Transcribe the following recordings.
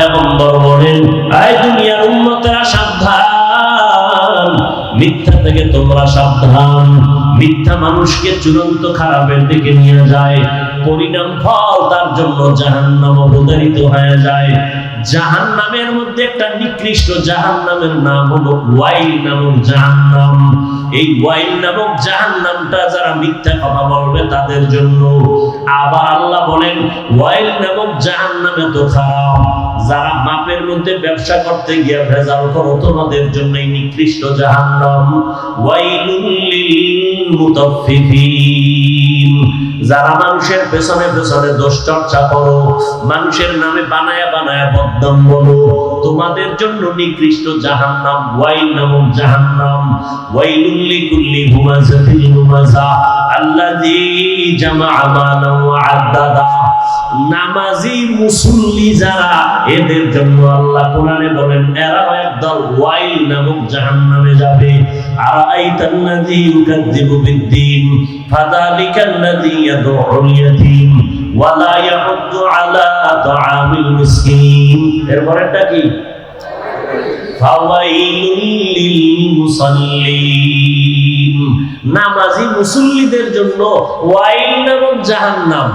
পয়গম্বর বলেন, এই দুনিয়ার উম্মতেরা সাবধান, মিথ্যা থেকে তোমরা সাবধান। মিথ্যা মানুষকে চূড়ান্ত খারাপের দিকে নিয়ে যায়, পরিণাম ফল তার জন্য জাহান্নাম অবধারিত হয়ে যায়। জাহান্নামের মধ্যে একটা নিকৃষ্ট জাহান্নামের নাম হলো ওয়াইল নামক জাহান্নাম। এই ওয়াইল নামক জাহান্নামটা যারা মিথ্যা কথা বলবে তাদের জন্য। আবার আল্লাহ বলেন, ওয়াইল নামক জাহান্নামে তো খারাপ, যারা মাপের মধ্যে ব্যবসা করতে গিয়ে ভেজাল করো তোমাদের জন্য এই নিকৃষ্ট জাহান্নাম। ওয়াইলুল লিল মুতাফফিফিন, যারা মানুষের পেছনে পেছনে দোষ চর্চা করো, মানুষের নামে বানায়া বানায়া বদনাম বলো, তোমাদের জন্য নিকৃষ্ট জাহান্নাম ওয়াইল নামক জাহান্নাম। ওয়াইলুল লিকুল্লি হুমাযাতিল লুমাযা আল্লাযী জামাআ মালান ওয়া আদ্দাদা। নামাজি মুসল্লি যারা, এদের জন্য আল্লাহ কোরআনে বলেন এরা একদল ওয়াইল নামক জাহান্নামে যাবে। আরাআইতাল্লাযী ইউকাযযিবু বিদ্দীন ফাযালিকাল্লাযী ইয়াদউল ইয়াতীম ওয়া লা ইয়াহুদ্দু আলা তাআমিল মিসকিন। এরপরেরটা কি? ফাওয়াইলুল লিল মুসাল্লিন, নামাজি মুসল্লিদের জন্য ওয়াইল নামক জাহান্নাম।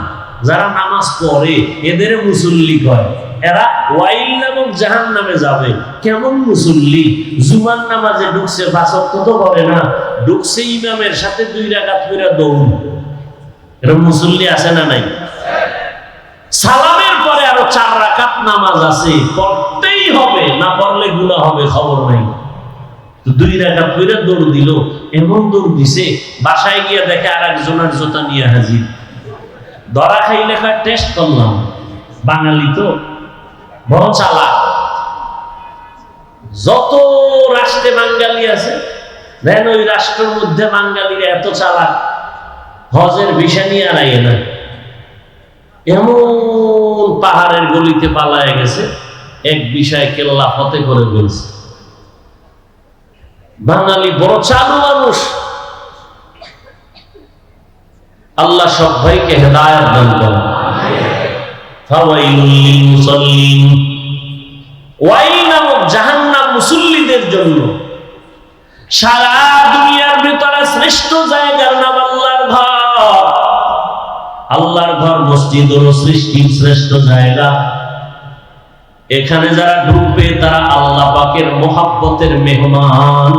যারা নামাজ পড়ে এদের মুসল্লি কয়, এরা ওয়াইল নামক জাহান্নামে যাবে। কেমন মুসল্লি? জুমার নামাজে ঢুকছে, 5 ওয়াক্ত তো করে না, ঢুকছে ইমামের সাথে 2 রাকাত করে দৌড়। এরকম মুসল্লি আছে না নাই? সালামের পরে আরো 4 রাকাত নামাজ আছে, পড়তেই হবে, না পড়লে গুনাহ হবে, খবর নাই। 2 রাকাত করে দৌড় দিল। এমন দৌড় দিছে, বাসায় গিয়ে দেখে আর একজনের জুতা নিয়ে হাজির। ধরা খাইলে টেস্ট করলাম, বাঙালি তো বড় চালাক। যত রাষ্ট্রে বাঙালি আছে দেন, ওই রাষ্ট্রের মধ্যে বাঙালিরা এত চালাক, হজের ভিসা নিয়ে আর আইয়ে না। এমন পাহাড়ের গলিতে পালায় গেছে, এক বিষয় কেল্লা ফতে করে বলছে। বাঙালি বড় চালু মানুষ। আল্লাহ সব ভাইকে হেদায়েত দান করেন। ফাওয়াইলুল লিল মুসাল্লিন, ওয়াইল নামক জাহান্নাম মুসল্লিদের জন্য। সারা দুনিয়ার ভিতরে শ্রেষ্ঠ জায়গার নাম আল্লাহর ঘর। আল্লাহর ঘর মসজিদ হলো সৃষ্টির শ্রেষ্ঠ জায়গা। এখানে যারা ঢুকবে তারা আল্লাহ পাকের মহব্বতের মেহমান।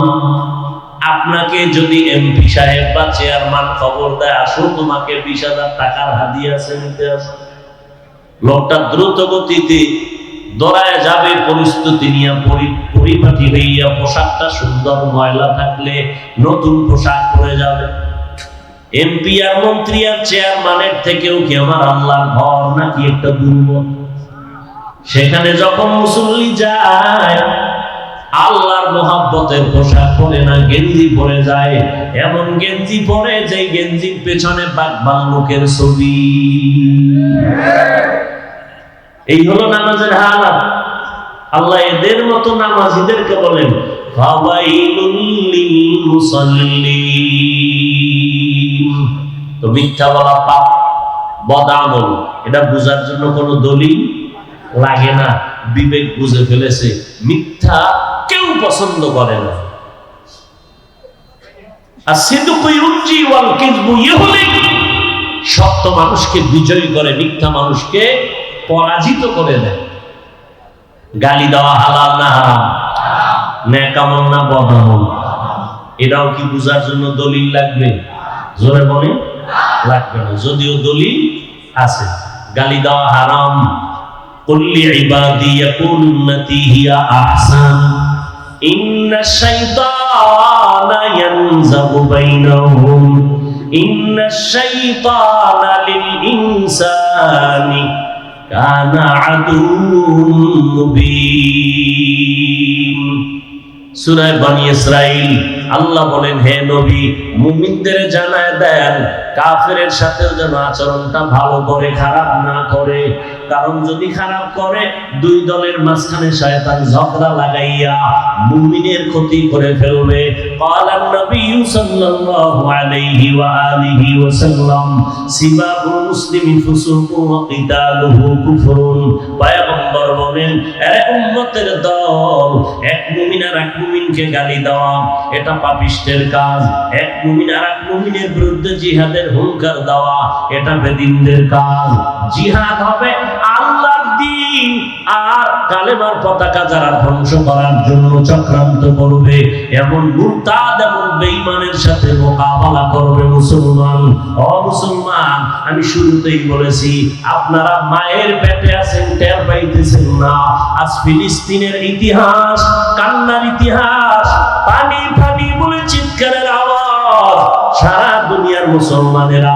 আপনাকে যদি এমপি সাহেব বা চেয়ারম্যান খবর দেয়, আসো তোমাকে 20,000 টাকার হাদিয়া আছে, নিতে আসো, লোকটা দ্রুত গতিতে দৌড়ায় যাবে, পরিস্থিতি নিয়ে পরিপাটি হইয়া, পোশাকটা সুন্দর, ময়লা থাকলে নতুন পোশাক পরে যাবে। এমপি আর মন্ত্রী আর চেয়ারম্যানের থেকেও কি আমার আল্লাহর ঘর নাকি একটা দুর্বল? সেখানে যখন মুসল্লি যায়, আল্লাহর মহব্বতের পোশাক পরে না, গেঞ্জি পরে যায়। এমন গেঞ্জি পরে যে গেঞ্জির পেছনে বাঘ ভাল্লুকের ছবি। এই হলো নামাজের হালাত। আল্লাহ এদের মতো নামাজীদেরকে বলেন ফাওয়াইলুল লিল মুসাল্লিন। তো মিথ্যা বলা পাপ, বদআমল, এটা বুঝার জন্য কোনো দলিল লাগে না, বিবেক বুঝে ফেলেছে। মিথ্যা কেউ পছন্দ করে না। আসিদকু ইউনজি ওয়াল কিযবু ইহলিক, সত্য মানুষকে বিজয়ী করে, মিথ্যা মানুষকে পরাজিত করে দেয়। গালি দেওয়া হালাল না হারাম? নেক আমল না বদআমল? এটাও কি বুঝার জন্য দলিল লাগবে? জোরে বলে লাগবে না, যদিও দলিল আছে। গালি দেওয়া হারাম। কুল্লি ইবাদি ইয়াকুলুন্নাতি হিয়া আহসান ইন্নাশ শাইতানা ইয়ানজাগু বাইনাহুম ইন্নাশ শাইতানা লিল ইনসানি কানা আদুউম মুবিন। সূরা বনী ইসরাইল আল্লাহ বলেন, হে নবী, মুমিনদের জানায় দেন কাফেরের সাথেও যেন আচরণটা ভালো করে, খারাপ না করে। কারণ যদি খারাপ করে, 2 দলের মাঝখানে শয়তান ঝগড়া লাগাইয়া মুমিনের ক্ষতি করে ফেলবে। ক্বালান নবী সাল্লাল্লাহু আলাইহি ওয়া আলিহি ওয়াসাল্লাম সিবাবুল মুসলিমি ফুসুকুন ওয়া কিতালুহু কুফরুন। পয়গম্বর বলেন, আরে উম্মতের দল, এক মুমিন আর এক মুমিনকে গালি দেওয়া এটা পাপিষ্টের কাজ। এক মুমিন আর এক মুমিনের বিরুদ্ধে জিহাদের হুঙ্কার দেওয়া এটা বেদিনদের কাজ। জিহাদ হবে আল্লাহর দ্বীন আর কালেমার পতাকা যারা ধ্বংস করার জন্য চক্রান্ত করবে এমন মুরতাদ এবং বেঈমানের সাথে মোকাবেলা করবে মুসলমান। ও মুসলমান, আমি শুরুতেই বলেছি আপনারা মায়ের পেটে আছেন, টের পাইতেছেন না। আজ ফিলিস্তিনের ইতিহাস, কান্নার ইতিহাস, পানি পানি বলে চিৎকারের আওয়াজ, সারা দুনিয়ার মুসলমানেরা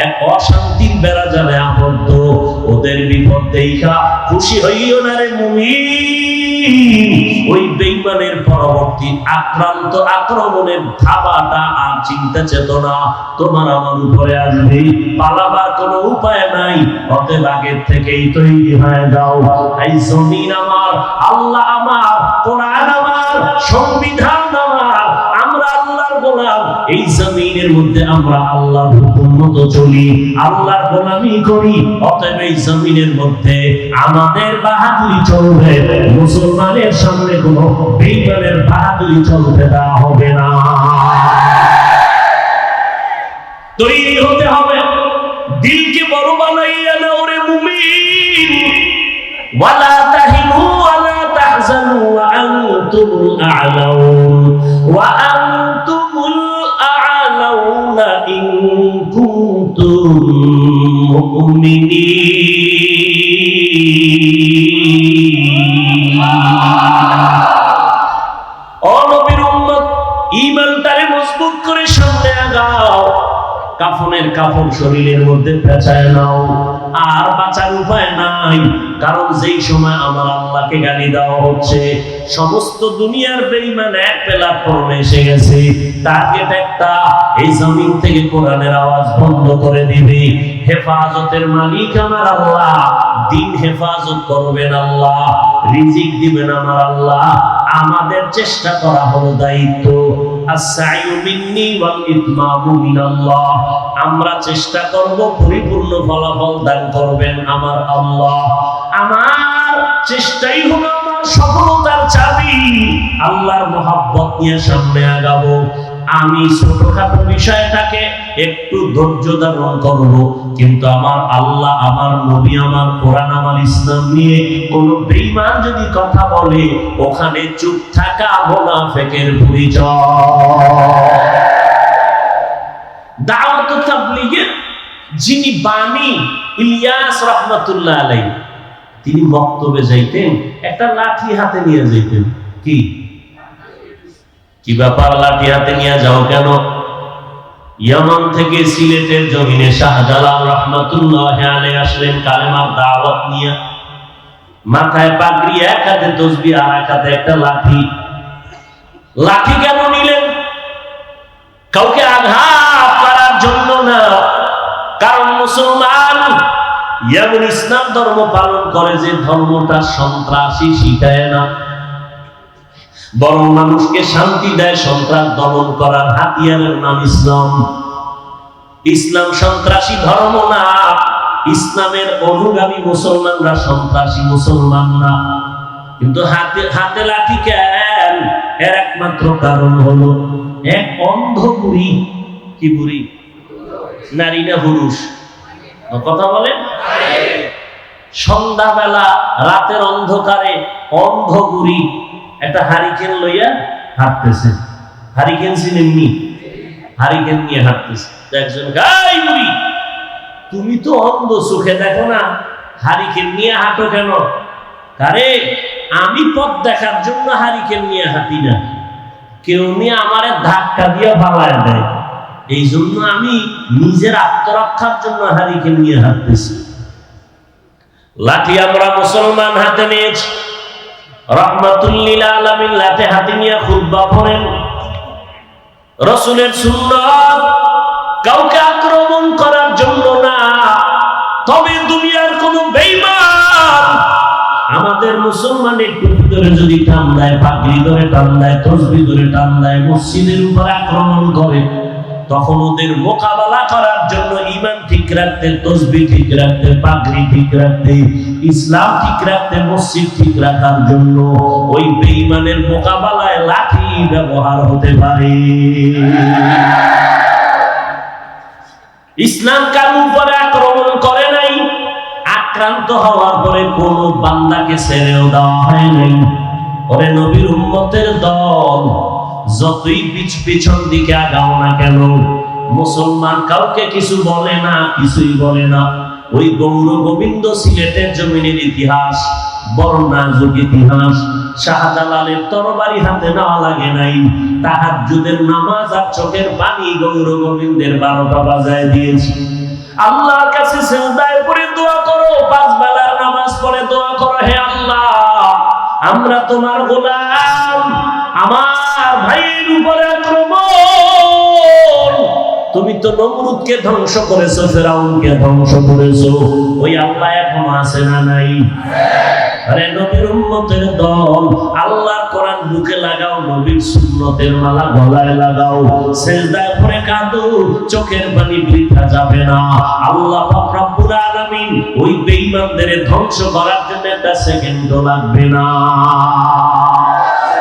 এক অশান্তির বেড়াজালে আবদ্ধ। ওদের বিপদ দেখা খুশি হইও না রে মুমিন। ওই বেঈমানের পরবর্তী আক্রান্ত আক্রমণের ধাবাটা আর চিন্তা চেতনা তোমার আমার উপরে আসবে, পালাবার কোনো উপায় নাই। অতএব আগের থেকেই তৈরি হয়ে যাও। এই জমিন আমার, আল্লাহ আমার, কোরআন আমার, সংবিধান আমার, আমরা আল্লাহর গোলাম। এই জমিনের মধ্যে আমরা আল্লাহর হুকুম মতো চলি, আল্লাহর গোলামি করি। অতএব এই জমিনের মধ্যে আমাদের বাহাদুরি চলবে, মুসলমানের সামনে কোনো বেঈমানের বাহাদুরি চলতে দেওয়া হবে না। তৈরি হতে হবে, দিলকে বড় বানাইয়া নাও রে মুমিন। ওয়ালা তাহিনু ওয়ালা তাহজানু ওয়া আনতুমুল আ'লাউন ওয়া আনতুমুল আ'লাউনা ইন কুনতুম মুমিনিন। ও নবীর উম্মত, ঈমানটারে মজবুত করে সামনে আগাও। কাফনের কাপড় শরীরের মধ্যে পেঁচায় নাও, আর বাঁচার উপায় নাই। কারণ যেই সময় আমার আল্লাহকে গালি দেওয়া হচ্ছে, সমস্ত দুনিয়ার বেঈমান এক প্ল্যাটফর্মে এসে গেছে। টার্গেট একটা, এই জমিন থেকে কোরআনের আওয়াজ বন্ধ করে দিবে। হেফাজতের মালিক আমার আল্লাহ, দিন হেফাজত করবেন আল্লাহ, রিজিক দিবেন আমার আল্লাহ। আমাদের চেষ্টা করা হলো দায়িত্ব। আস-সাইয়ু মিন্নি ওয়াল ইতমামু মিনাল্লাহ। আমরা চেষ্টা করব, পরিপূর্ণ ফলাফল দান করবেন আমার আল্লাহ। আমার চেষ্টাই হলো আমার সফলতার চাবি। আল্লাহর মহব্বত নিয়ে সামনে আগাবো। আমি ছোটখাটো বিষয়টাকে একটু ধৈর্য ধারণ করব, কিন্তু আমার আল্লাহ, আমার নবী, আমার কোরআন, আমার ইসলাম নিয়ে কোন বেঈমান যদি কথা বলে, ওখানে চুপ থাকা মুনাফিকের পরিচয়। দাওয়াত তাবলীগের যিনি বাণী ইলিয়াস রাহমাতুল্লাহ আলাইহি, তিনি বক্তব্যে যাইতেন, একটা লাঠি হাতে নিয়ে যাইতেন। কি ব্যাপার, লাঠি হাতে নিয়ে যাও কেন? ইয়ামান থেকে সিলেটের জমিনে শাহজালাল রাহমাতুল্লাহ আলাইহি আসলেন কালেমার দাওয়াত নিয়ে। মাথায় পাগড়ি, এক হাতে তাসবিহ, আর এক হাতে একটা লাঠি। লাঠি কেন নিলেন? কাউকে আঘাত করার জন্য না। কারণ মুসলমান এমন ইসলাম ধর্ম পালন করে যে ধর্মটা সন্ত্রাসী শিখায় না, বরং মানুষকে শান্তি দেয়। সন্ত্রাস দমন করার হাতিয়ারের নাম ইসলাম। ইসলাম সন্ত্রাসী ধর্ম না। ইসলামের অনুগামী মুসলমানরা সন্ত্রাসী মুসলমান না। কিন্তু হাতে লাঠি কেন? এর একমাত্র কারণ হলো এক অন্ধ বুড়ি। কি বুড়ি? নারী না পুরুষ? কথা বলেন। সন্ধ্যাবেলা রাতের অন্ধকারে অন্ধ বুড়ি একটা হারিকেন লইয়া হাঁটতেছে। হারিকেন চিনেননি? হারিকেন নিয়ে হাঁটতেছে। একজন গাই বুড়ি, তুমি তো অন্ধ, চোখে দেখো না, হারিকেন নিয়ে হাঁটো কেন? আরে আমি পথ দেখার জন্য হারিকেন নিয়ে হাঁটি না, কেউ নিয়ে আমারে ধাক্কা দিয়ে পালায় দেয়, এই জন্য আমি নিজের আত্মরক্ষার জন্য হারিকেন নিয়ে হাঁটতেছি। লাঠি আমরা মুসলমান হাতে নিয়েছি। রাহমাতুল লিল আলামিন লাঠি হাতে নিয়ে খুতবা পড়েন। রাসূলের সুন্নাত কাউকে আক্রমণ করার জন্য না। তবে দুনিয়ার কোন বেঈমান আমাদের মুসলমানের টুপি ধরে যদি টান দেয়, পাগড়ি ধরে টান দেয়, তাসবিহ ধরে টান দেয়, মসজিদের উপর আক্রমণ করে, তখন ওদের মোকাবেলা করার জন্য ঈমান ঠিক রাখতে, তাসবিহ ঠিক রাখতে, পাগড়ি ঠিক রাখতে, ইসলাম ঠিক রাখতে, মসজিদ ঠিক রাখার জন্য ওই বেঈমানের মোকাবেলায় লাঠি ব্যবহার হতে পারে। ইসলাম কারো উপরে আক্রমণ করে নাই, আক্রান্ত হওয়ার পরে কোন বান্দাকে ছেড়েও দেওয়া হয় নাই। ওরে নবীর উম্মতের দল, যতই পিছন দিকে আগাও না কেন, মুসলমান কাউকে কিছু বলে না, কিছুই বলে না। ওই গৌর গোবিন্দ সিলেটের জমিনের ইতিহাস, বর্ণাযুগ ইতিহাস। শাহজালালের তরবারি হাতে নেওয়া লাগে নাই, তাহাজ্জুদের নামাজ আর চোখের পানি গৌর গোবিন্দের 12টা বাজায় দিয়েছে। আল্লাহর কাছে সিজদায় পড়ে দোয়া করো, 5 বেলার নামাজ পড়ে দোয়া করো, হে আল্লাহ আমরা তোমার গোলাম, আমার ভাইয়ের উপরে আক্রমণ, তুমি তো নমরুদকে ধ্বংস করেছো, ফেরাউনকে ধ্বংস করেছো, ওই আল্লাহ এখন আছে না নাই? আরে নবীর উম্মতের দল, আল্লাহর কোরআন বুকে লাগাও, নবীর সুন্নতের মালা গলায় লাগাও, সিজদায় পড়ে কাঁদো, চোখের পানি বৃথা যাবে না। আল্লাহ পাক রব্বুল আলামিন ওই বেঈমানদের ধ্বংস করার জন্য একটা সেকেন্ডও লাগবে না।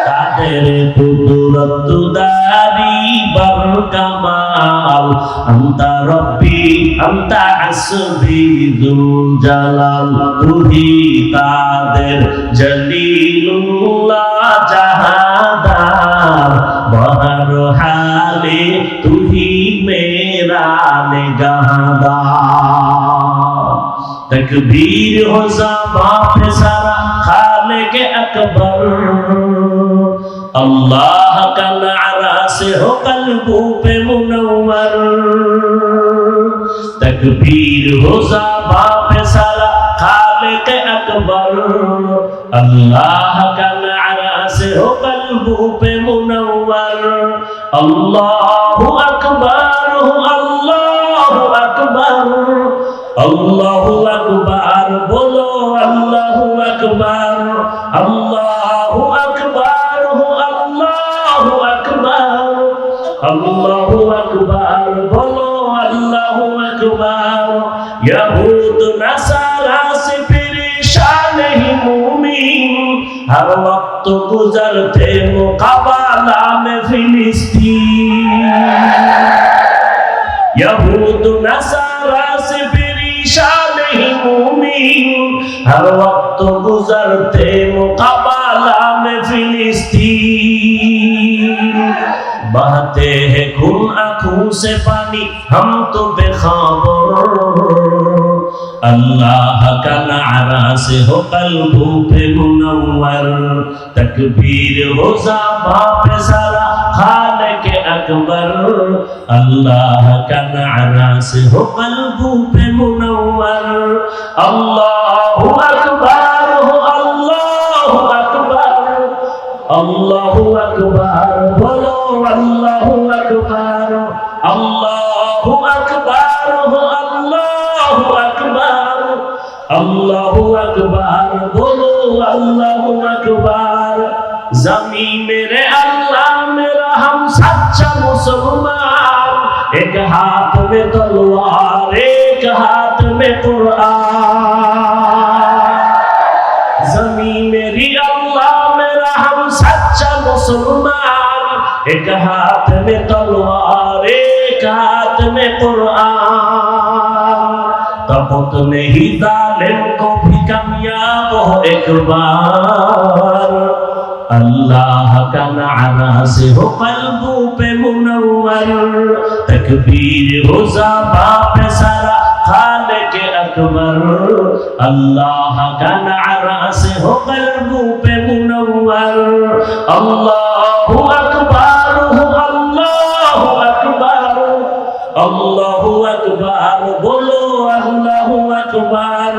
তাদের কুদরত দারি বার কামাল, আনতা রব্বি আনতা হাসবি যুল জালাল, তুহি তাদের জলিলুল্লাহ জাহাদার, বহর হালে তুহি মেরা নিগাহদার। तकबीर हो ज़बां पे सारा खालिक अकबर, अल्लाह का नारा से हो कल्बों पे मुनव्वर। तकबीर हो ज़बां पे सारा खालिक अकबर, अल्लाह का नारा से हो कल्बों पे मुनव्वर। अल्लाहु अकबर, अल्लाहु अकबर, अल्लाहु अकबर, बोलो अल्लाहु अकबर, अल्लाहु अकबर, अल्लाहु अकबर, अल्लाहु अकबर, बोलो अल्लाहु अकबर। यहूद नसारा से परेशान ही मुमीन, हर वक्त गुजरते मुकाबला में फिलिस्तीन। यहूद नसारा से नहीं मुमीन, हर वक्त गुजरते मुकाबला में फिलिस्तीन। बहते हैं खून आंखों से पानी, हम तो बेखबर, अल्लाह का नारा से हो कल्बों पे मुनव्वर। तकबीर हो ज़बां पे सारा खालिक अकबर, अल्लाह का नारा से हो कल्बों पे मुनव्वर। अल्लाहु अकबर, अल्लाहु अकबर, अल्लाहु अकबर, बोलो अल्लाहु अकबर, अल्लाहु अकबर, अल्लाहु अकबर, अल्लाहु अकबर, बोलो अल्लाहु अकबर। ज़मीन मेरे अल्लाह मेरा हम सच्चा मुसलमान, एक हाथ में तलवार, एक हाथ में कुरान। ज़मीन मेरी अल्लाह मेरा हम सच्चा मुसलमान, एक हाथ में तलवार, एक हाथ में कुरान। तबत नहीं जालिम को भी कामयाब हो एक बार, अल्लाह का नारा से हो कल्बों पे मुनव्वर। तकबीर हो ज़बां पे सारा खालिक अकबर, अल्लाह का नारा से हो कल्बों पे मुनव्वर। अल्लाहु अकबर, अल्लाहु अकबर, अल्लाहु अकबर, बोलो अल्लाहु अकबर,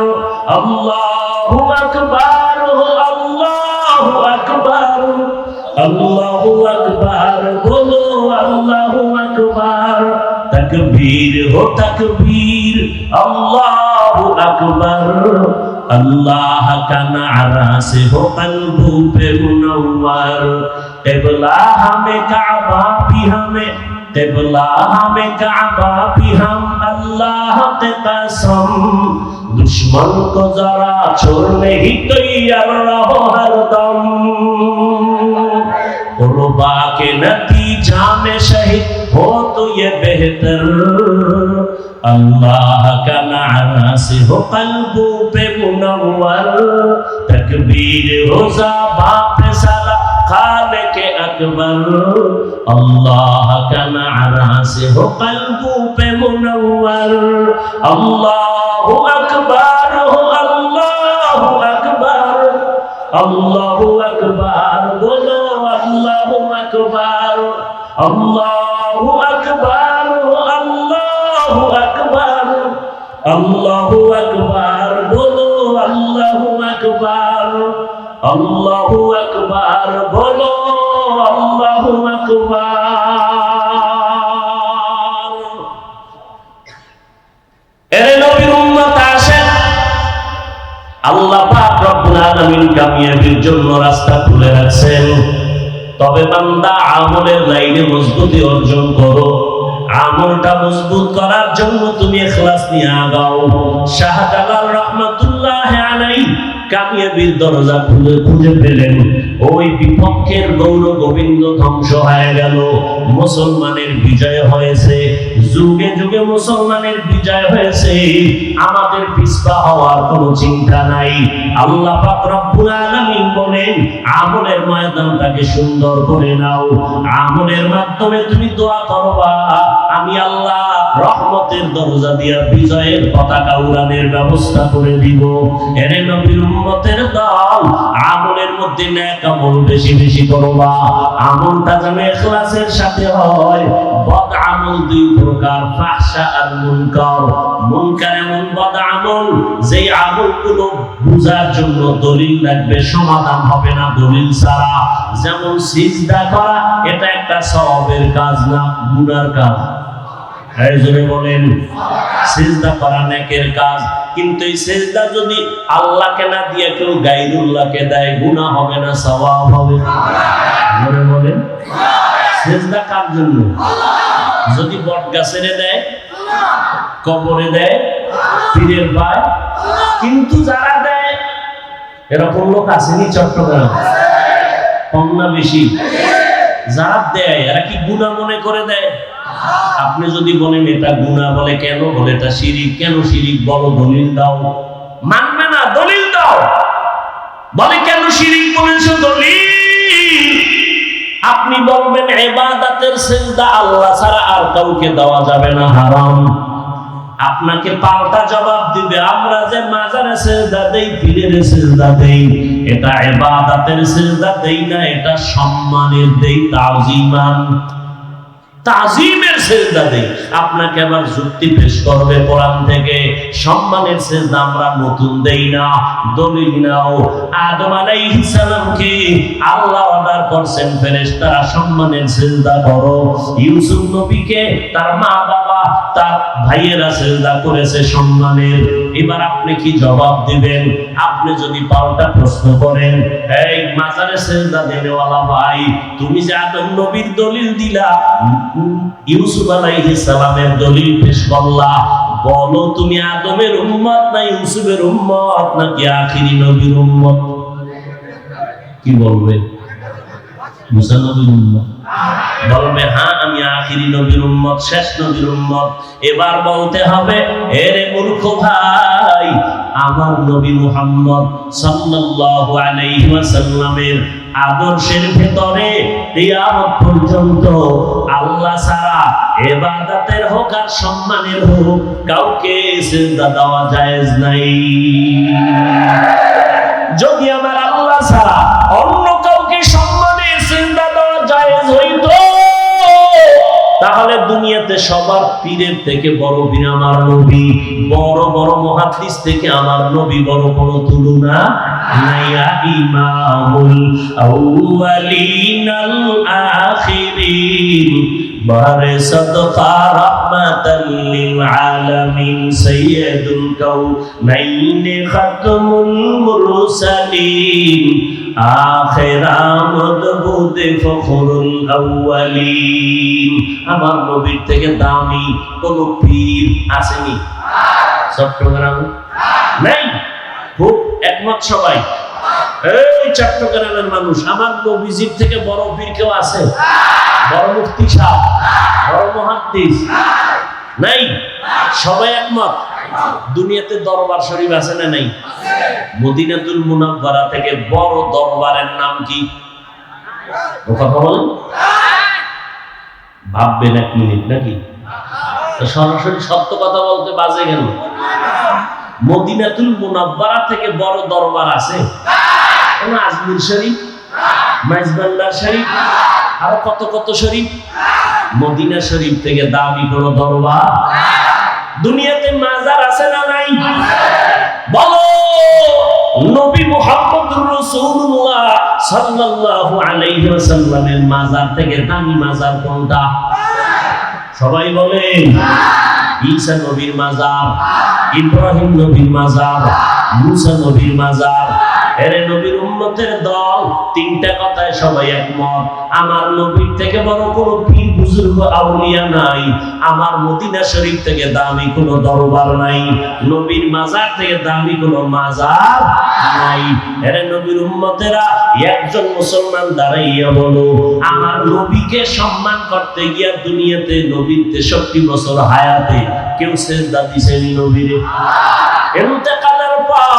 अल्लाहु अकबर, अल्लाहु अकबर, अल्लाहु अकबर, बोलो अल्लाहु अकबर। तकबीर हो तकबीर, अल्लाहु अकबर, अल्लाह का नारा से हो कल्बों पे मुनव्वर। क़िबला हमें, काबा भी हमें, किबला हमें काबा भी हम अल्लाह के कसम दुश्मन को जरा छोड़ने ही तैयार रहो हरदम कुर्बा के नतीजा में शहीद हो तो ये बेहतर अल्लाह का नारा से हो कल्बों पे मुनव्वर तकबीर हो ज़बां पे सला खाले के अकबर अल्लाह का नारा से हो कल्बों पे मुनव्वर अल्लाहु अकबर हो अल्लाहु अकबर अल्लाहु अकबर बोलो अल्लाहु अकबर अल्लाहु अकबर अल्लाहु अकबर अल्लाहु अकबर बोलो अल्लाहु अकबर अल्लाहु अकबर बोलो अल्लाहु अकबर এরে নবীর উম্মত আসেন আল্লাহ পাক রব্বুল আলামিন কামিয়াবির জন্য রাস্তা খুলে রাখছেন তবে বান্দা আমলের লাইনে মজবুতি অর্জন করো আমলটা মজবুত করার জন্য তুমি ইখলাস নিয়ে আগাও শাহজালাল রাহমাতুল্লাহি আলাইহি কামিয়াবির দরজা খুঁজে পেলেন ওই বিপক্ষের গৌর গোবিন্দ ধ্বংস হয়ে গেল মুসলমানের বিজয় হয়েছে যুগে যুগে মুসলমানের বিজয় হয়েছে আমাদের পিছপা হওয়ার কোনো চিন্তা নাই আল্লাহ পাক রব্বুল আলামিন বলেন আমলের ময়দানটাকে সুন্দর করে নাও আমলের মাধ্যমে তুমি দোয়া করবা আমি আল্লাহ রহমতের দরজা দিয়া বিজয়ের পতাকা উড়ানের ব্যবস্থা করে দিব এরে নবীর উম্মতের দল আমলের মধ্যে নেক আমল বেশি বেশি করবা আমলটা যেন ইখলাসের সাথে হয় বদ আমল দুই প্রকার ফাহশা আর মুনকার মুনকার এমন বদ আমল যেই আমলগুলো বুঝার জন্য দলিল লাগবে সমাধান হবে না দলিল ছাড়া যেমন সিজদা করা এটা একটা সওয়াবের কাজ না গুনার কাজ এই জন্য বলেন সিজদা করা নেকের কাজ কিন্তু এই সিজদা যদি আল্লাহকে না দিয়ে কেউ গায়রুল্লাহকে দেয় গুনাহ হবে না সওয়াব হবে মনে বলেন সিজদা কার জন্য যদি বটগাছের দেয় কবরে দেয় পীরের ভাই কিন্তু যারা দেয় এরকম লোক আসেনি চট্টগ্রাম কম না বেশি যারা দেয় এরা কি গুনাহ মনে করে দেয় আপনি যদি বলেন এটা গুনাহ বলে কেন বলে এটা শিরিক কেন শিরিক বলো দলিল দাও মানবে না দলিল দাও বলে কেন শিরিক বলেছো দলিল আপনি বলবেন ইবাদতের সিজদা আল্লাহ ছাড়া আর কাউকে দেওয়া যাবে না হারাম আপনাকে পাল্টা জবাব দিবে আমরা যে মাজারে সিজদা দেই পীরের সিজদা দেই এটা ইবাদতের সিজদা দেই না এটা সম্মানের দেই তাজিমান তাজিমের সিজদা দেই আপনাকে আবার যুক্তি পেশ করবে কোরআন থেকে সম্মানের সিজদা আমরা নতুন দেই না দলিল নাও আদম আলাইহিস সালামকে আল্লাহ অর্ডার করেছেন ফেরেশতারা সম্মানের সিজদা করো ইউসুফ নবীকে তার মা বাবা তার ভাইয়েরা সিজদা করেছে সম্মানের এবার আপনি কি জবাব দিবেন আপনি যদি পাল্টা প্রশ্ন করেন এই মাজারে সিজদা দেনেওয়ালা ভাই তুমি যে আদম নবীর দলিল দিলা ইউসুফ আলাইহিস সালামের দলিল পেশ করলা বলো তুমি আদমের উম্মত না ইউসুফের উম্মত নাকি আখিরি নবীর উম্মত কি বলবে মুসা নবীর উম্মত বলবে হ্যাঁ আমি আখিরি নবীর উম্মত শেষ নবীর উম্মত এবার বলতে হবে এরে মূর্খ ভাই আমার নবী মুহাম্মদ সাল্লাল্লাহু আলাইহি ওয়াসাল্লামের আদর্শের ভেতরে কিয়ামত পর্যন্ত আল্লাহ ছাড়া ইবাদতের হোক আর সম্মানের হোক কাউকে সিজদা দেওয়া জায়েজ নাই যদি আমার আল্লাহ ছাড়া অন্য কাউকে সম্মানের সিজদা দেওয়া জায়েজ হইতো তাহলে দুনিয়াতে সবার পীরের থেকে বড় পীর আমার নবী বড় বড় মুহাদ্দিস থেকে আমার নবী বড় কোনো তুলনা নাই ইমামুল আউয়ালিন আল আখিরিন বারে সাদকা রাহমাতাল লিল আলামিন সাইয়্যিদুল কাউনাইন খাতমুল মুরসালিন আখিরামত বুদে ফখরুল আউয়ালিন। আমার নবীর থেকে দামি কোন পীর আসেনি চট্টগ্রাম নাই? খুব একমত সবাই। এই চট্টগ্রামের মানুষ, আমার নবীজির থেকে বড় পীর কেউ আছে? বড় মুফতি সাহেব, বড় মুহাদ্দিস নাই? সবাই একমত। দুনিয়াতে দরবার শরীফ আছে না নাই? মদিনাতুল মুনাওয়ারা থেকে বড় দরবারের নাম কি? কথা বলেন, ভাববেন এক মিনিট নাকি? সরাসরি সত্য কথা বলতে বাজে গেল। মদিনাতুল মুনাওয়ারা থেকে বড় দরবার আছে? আজমির শরীফ, মাইজবান্ডার শরীফ, আরো কত কত শরীফ। মদিনা শরীফ থেকে দামি কোন দরবার? দুনিয়াতে মাজার আছে না নাই? বলো, নবী মুহাম্মদুর রাসূলুল্লাহ সাল্লাল্লাহু আলাইহি ওয়াসাল্লামের মাজার থেকে দামি মাজার কোনটা? সবাই বলেন। ঈসা নবীর মাজার, ইব্রাহিম নবীর মাজার, মুসা নবীর মাজার। এর নবীর উম্মতের দল, তিনটা কথায় সবাই একমত। আমার নবীর থেকে বড় কোনো পীর বুজুর্গ আউলিয়া নাই। আমার মদিনা শরীফ থেকে দামি কোনো দরবার নাই। নবীর মাজার থেকে দামি কোনো মাজার নাই। এর নবীর উম্মতেরা, একজন মুসলমান দাঁড়াইয়া বলো, আমার নবীকে সম্মান করতে গিয়া দুনিয়াতে নবীর 63 বছর হায়াতে কেউ সিজদা দিছেন নবীরে? ইন্তেকালের পর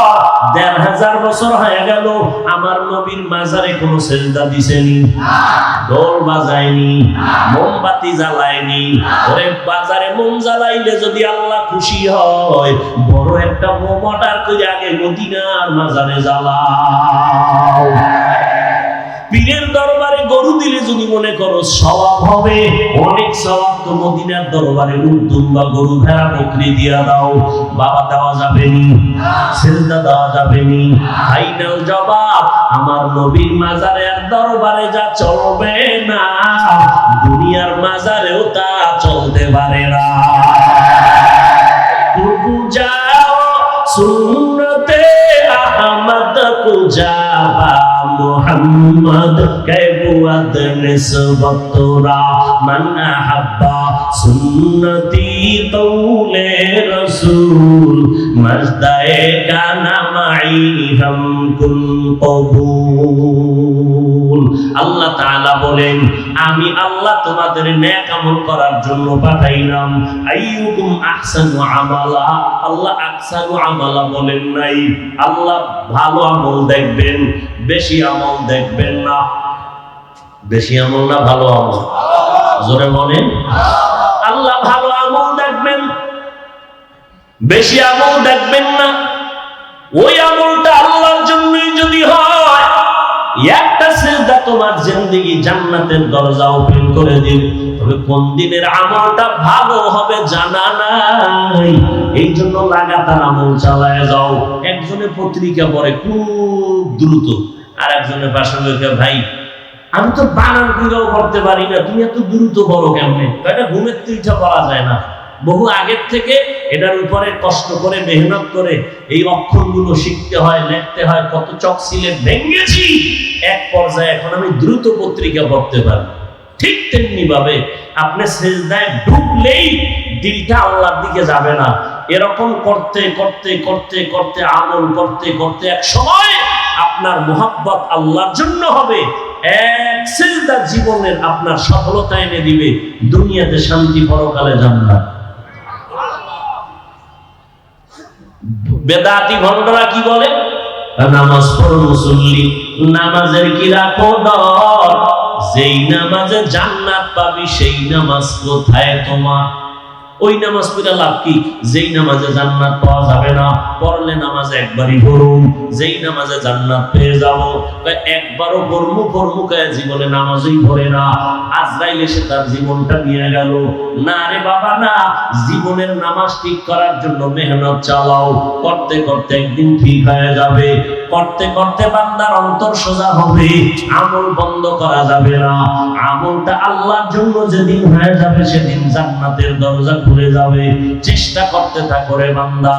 ১৫০০ বছর হয়ে গেল, আমার নবীর মাজারে কোনো সিজদা দিছেনি? ঢোল বাজায়নি, মোমবাতি জ্বালায়নি। ওরে বাজারে মোম জ্বালাইলে যদি আল্লাহ খুশি হয়, বড় একটা মোম অর্ডার করে আগে মদিনার মাজারে জ্বালাও। পীরের দরবারে গরু দিলে যদি মনে করো সওয়াব হবে, অনেক সওয়াব তো মদিনার দরবারে উর্দুম বা গরু ভেড়া বকরি দিয়া দাও। বাবা দেওয়া যাবে নি, সিজদা দেওয়া যাবে নি। ফাইনাল জবাব, আমার নবীর মাজারে আর দরবারে যা চলবে না, দুনিয়ার মাজারেও তা চলতে পারে না। যাও সুন্নতে আহমদ কুজাবা মুহাম্মদ কে বুয়াদ নিসবতরা মান আহাব্বা সুন্নতি কওলে রাসূল মজদায়ে কানা মাই হাম কুন কবুল। আল্লাহ তাআলা বলেন, আমি আল্লাহ তোমাদের নেক আমল করার জন্য পাঠাইলাম। আইয়ুকুম আহসানু আমালা, আল্লাহ আহসানু আমালা বলেন নাই। আল্লাহ ভালো আমল দেখবেন, বেশি আমল দেখবেন না। বেশি আমল না ভালো আমল? জোরে বলেন। আল্লাহ ভালো আমল দেখবেন, বেশি আমল দেখবেন না। ওই আমলটা আল্লাহর জন্যই যদি হয়, একটা সিজদা তোমার জিন্দেগি জান্নাতের দরজা ওপেন করে দিবে। তবে কোন দিনের আমলটা ভালো হবে জানা নাই, এই জন্য লাগাতার আমল চালায় যাও। একজনে পত্রিকা পড়ে খুব দ্রুত, আর একজনের পাশে বসে, ভাই আমি তো বানান করেও পড়তে পারি না, তুমি এত দ্রুত বলো কেমনে? এটা ঘুমের ইচ্ছা করা যায় না। বহু আগের থেকে এটার উপরে কষ্ট করে মেহনত করে এই অক্ষরগুলো শিখতে হয়, লিখতে হয়, কত চক সিলেট ভেঙেছি। এক পর্যায়ে এখন আমি দ্রুত পত্রিকা পড়তে পারি। ঠিক তেমনি ভাবে আপনি সিজদায় ঢুকলেই দিলটা আল্লাহর দিকে যাবে না। এরকম করতে করতে করতে করতে আমল করতে করতে এক সময় আপনার মুহাব্বত আল্লাহর জন্য হবে। এক সিজদা জীবনের আপনার সফলতা এনে দিবে, দুনিয়াতে শান্তি, পরকালে জান্নাত। বেদাতি ভণ্ডরা কি বলে? নামাজ পড়ো মুসল্লি, নামাজের কি রাখো ডর, যেই নামাজে জান্নাত পাবি সেই নামাজ কোথায় তোমার? ওই নামাজ পড়ে লাভ কি? যেই নামাজে জান্নাত পাওয়া যাবে না, পড়লে নামাজ একবারই পড়ুন, যেই নামাজে জান্নাত পেয়ে যাব। একবারও পড়মু পড়মু কে জীবনে নামাজই পড়ে না, আজরাইল এসে তার জীবনটা নিয়ে গেল। না রে বাবা না, জীবনের নামাজ ঠিক করার জন্য মেহনত চালাও। করতে করতে একদিন ঠিক হয়ে যাবে, করতে করতে বান্দার অন্তর সোজা হবে। আমল বন্ধ করা যাবে না। আমলটা আল্লাহর জন্য যেদিন হয়ে যাবে, সেদিন জান্নাতের দরজা দূরে যাবে। চেষ্টা করতে থাকো রে বান্দা।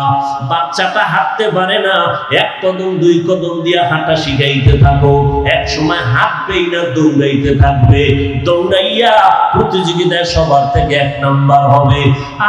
বাচ্চাটা হাঁটতে পারে না, এক কদম দুই কদম দিয়ে হাঁটা শিখাইতে থাকো। এক সময় হাঁটবেই না, দৌড়াইতে থাকবে। দৌড়াইয়া প্রতিযোগিতায় সবার থেকে 1 নাম্বার হবে।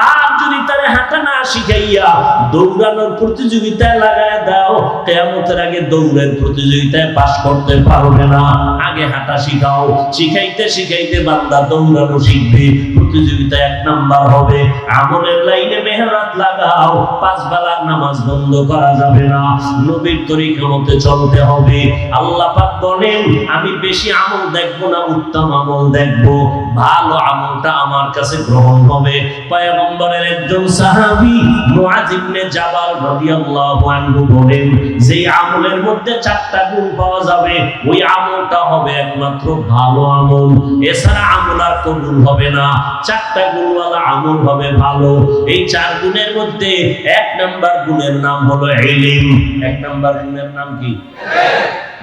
আর যদি তারে হাঁটা না শিখাইয়া দৌড়ানোর প্রতিযোগিতায় লাগায় দাও, কিয়ামতের আগে দৌড়ের প্রতিযোগিতায় পাস করতে পারবে না। আগে হাঁটা শিখাও। শিখাইতে শিখাইতে বান্দা দৌড়ানো শিখবে, প্রতিযোগিতায় 1 নাম্বার হবে। আমলের লাইনে মেহনত লাগাও। 5 বেলার নামাজ বন্ধ করা যাবে না, নবীর তরিকা মতে চলতে হবে। আল্লাহ পাক বলেন, আমি বেশি আমল দেখবো না, উত্তম আমল দেখবো। ভালো আমলটা আমার কাছে গ্রহণ হবে। পয়গম্বরের একজন সাহাবী মুআয ইবনে জাবাল রাদিয়াল্লাহু আনহু বলেন, যে আমলের মধ্যে 4টা গুণ পাওয়া যাবে, ওই আমলটা হবে একমাত্র ভালো আমল। এছাড়া আমল আর কবুল হবে না। 4টা গুণওয়ালা আমল হবে ভালো। এই 4 গুণের মধ্যে 1 নাম্বার গুণের নাম হলো ইলম। 1 নাম্বার গুণের নাম কি?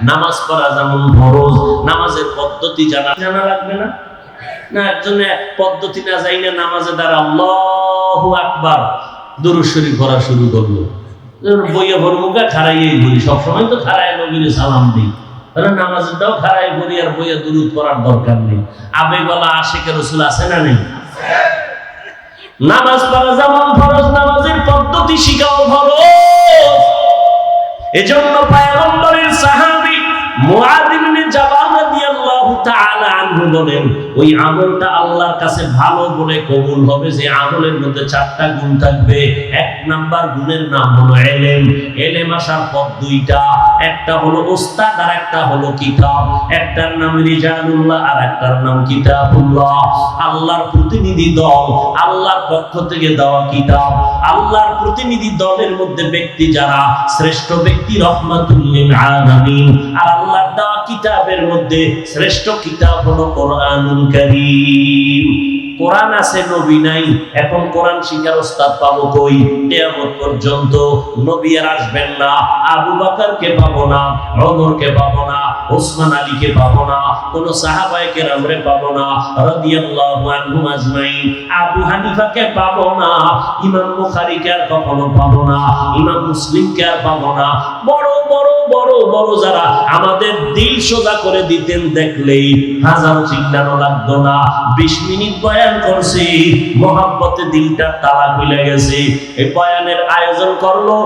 নামাজ পড়া যেমন ফরজ, নামাজের পদ্ধতি জানা লাগবে না? না, একজনে পদ্ধতি না জাইনা নামাজে দাঁড়া আল্লাহু আকবার দুরূদ শরীফ পড়া শুরু করলো। বইয়া ভরমুখা খাড়াইয়াই বলি, সবসময় তো খাড়ায় নবীরে সালাম দিই, তাহলে নামাজটাও খাড়াই বলি, আর বইয়া দুরূদ পড়ার দরকার নেই। আবেগওয়ালা আশিকে রাসূল আছে না নেই? নামাজ পড়া যেমন ফরজ, নামাজের পদ্ধতি শিখাও ফরজ। এজন্য পয়গম্বরের সাহাবী মুআয ইবনে জাবাল রাদিয়াল্লাহু তাআলা আনহু বলেন, ওই আমলটা আল্লাহর কাছে ভালো বলে কবুল হবে যে আমলের মধ্যে 4টা গুণ থাকবে। 1 নাম্বার গুণের নাম হলো ইলম। ইলম আসার পথ 2টা, একটা হলো উস্তাদ আর একটা হলো কিতাব। একটার নাম রিজালুল্লাহ আর একটার নাম কিতাবুল্লাহ। আল্লাহর প্রতিনিধি দল, আল্লাহর পক্ষ থেকে দেওয়া কিতাব। আল্লাহর প্রতিনিধি দলের মধ্যে ব্যক্তি যারা, শ্রেষ্ঠ ব্যক্তি রহমাতুল লিল আলামিন। আর আল্লাহর দেওয়া কিতাবের মধ্যে শ্রেষ্ঠ কিতাব হলো কোরআনুল কারীম। কোরআন আছে, নবী নাই। এখন কোরআন শিখার ওস্তাদ পাবো কই? কিয়ামত পর্যন্ত নবী আর আসবেন না। আবু বকরকে পাবো না, ওমরকে পাবো না, ওসমান আলীকে পাবো না, কোন সাহাবায়ে কেরামরে পাবো না রাদিয়াল্লাহু আনহুম আজমাইন। আবু হানিফাকে পাবো না, ইমাম বুখারীকে আর কখনো পাবো না, ইমাম মুসলিমকে আর পাবো না। বড় বড় বড় বড় যারা আমাদের দিল সোজা করে দিতেন, দেখলেই হাজার চিল্লানো লাগতো না। 20 মিনিট বয়ান করছি, মোহাব্বতে দিলটা তালা খুলে গেছে। এই বয়ানের আয়োজন করলো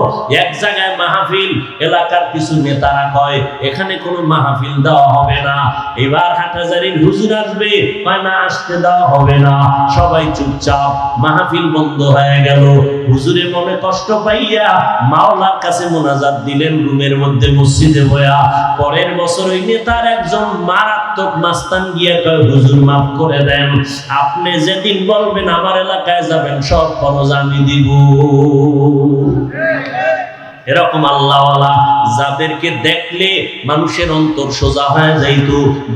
এক জায়গায় মাহফিল। এলাকার কিছু নেতারা কয় এখানে কোনো মাহফিল দেওয়া হবে না, এবার হাটহাজারীর হুজুর আসবে, কয় না আসতে দেওয়া হবে না। সবাই চুপচাপ, মাহফিল বন্ধ হয়ে গেল। হুজুরে মনে কষ্ট পাইয়া মাওলার কাছে মোনাজাত দিলেন রুমের মধ্যে, মসজিদে বয়া। পরের বছর ওই নেতার একজন মারাত্মক মাস্তান গিয়া কয়, হুজুর মাফ করে দেন, আপনি যেদিন বলবেন আমার এলাকায় যাবেন সব খরচ আমি দিব। এরকম আল্লাহওয়ালা যাদেরকে দেখলে মানুষের অন্তর সোজা হয়ে যাইত,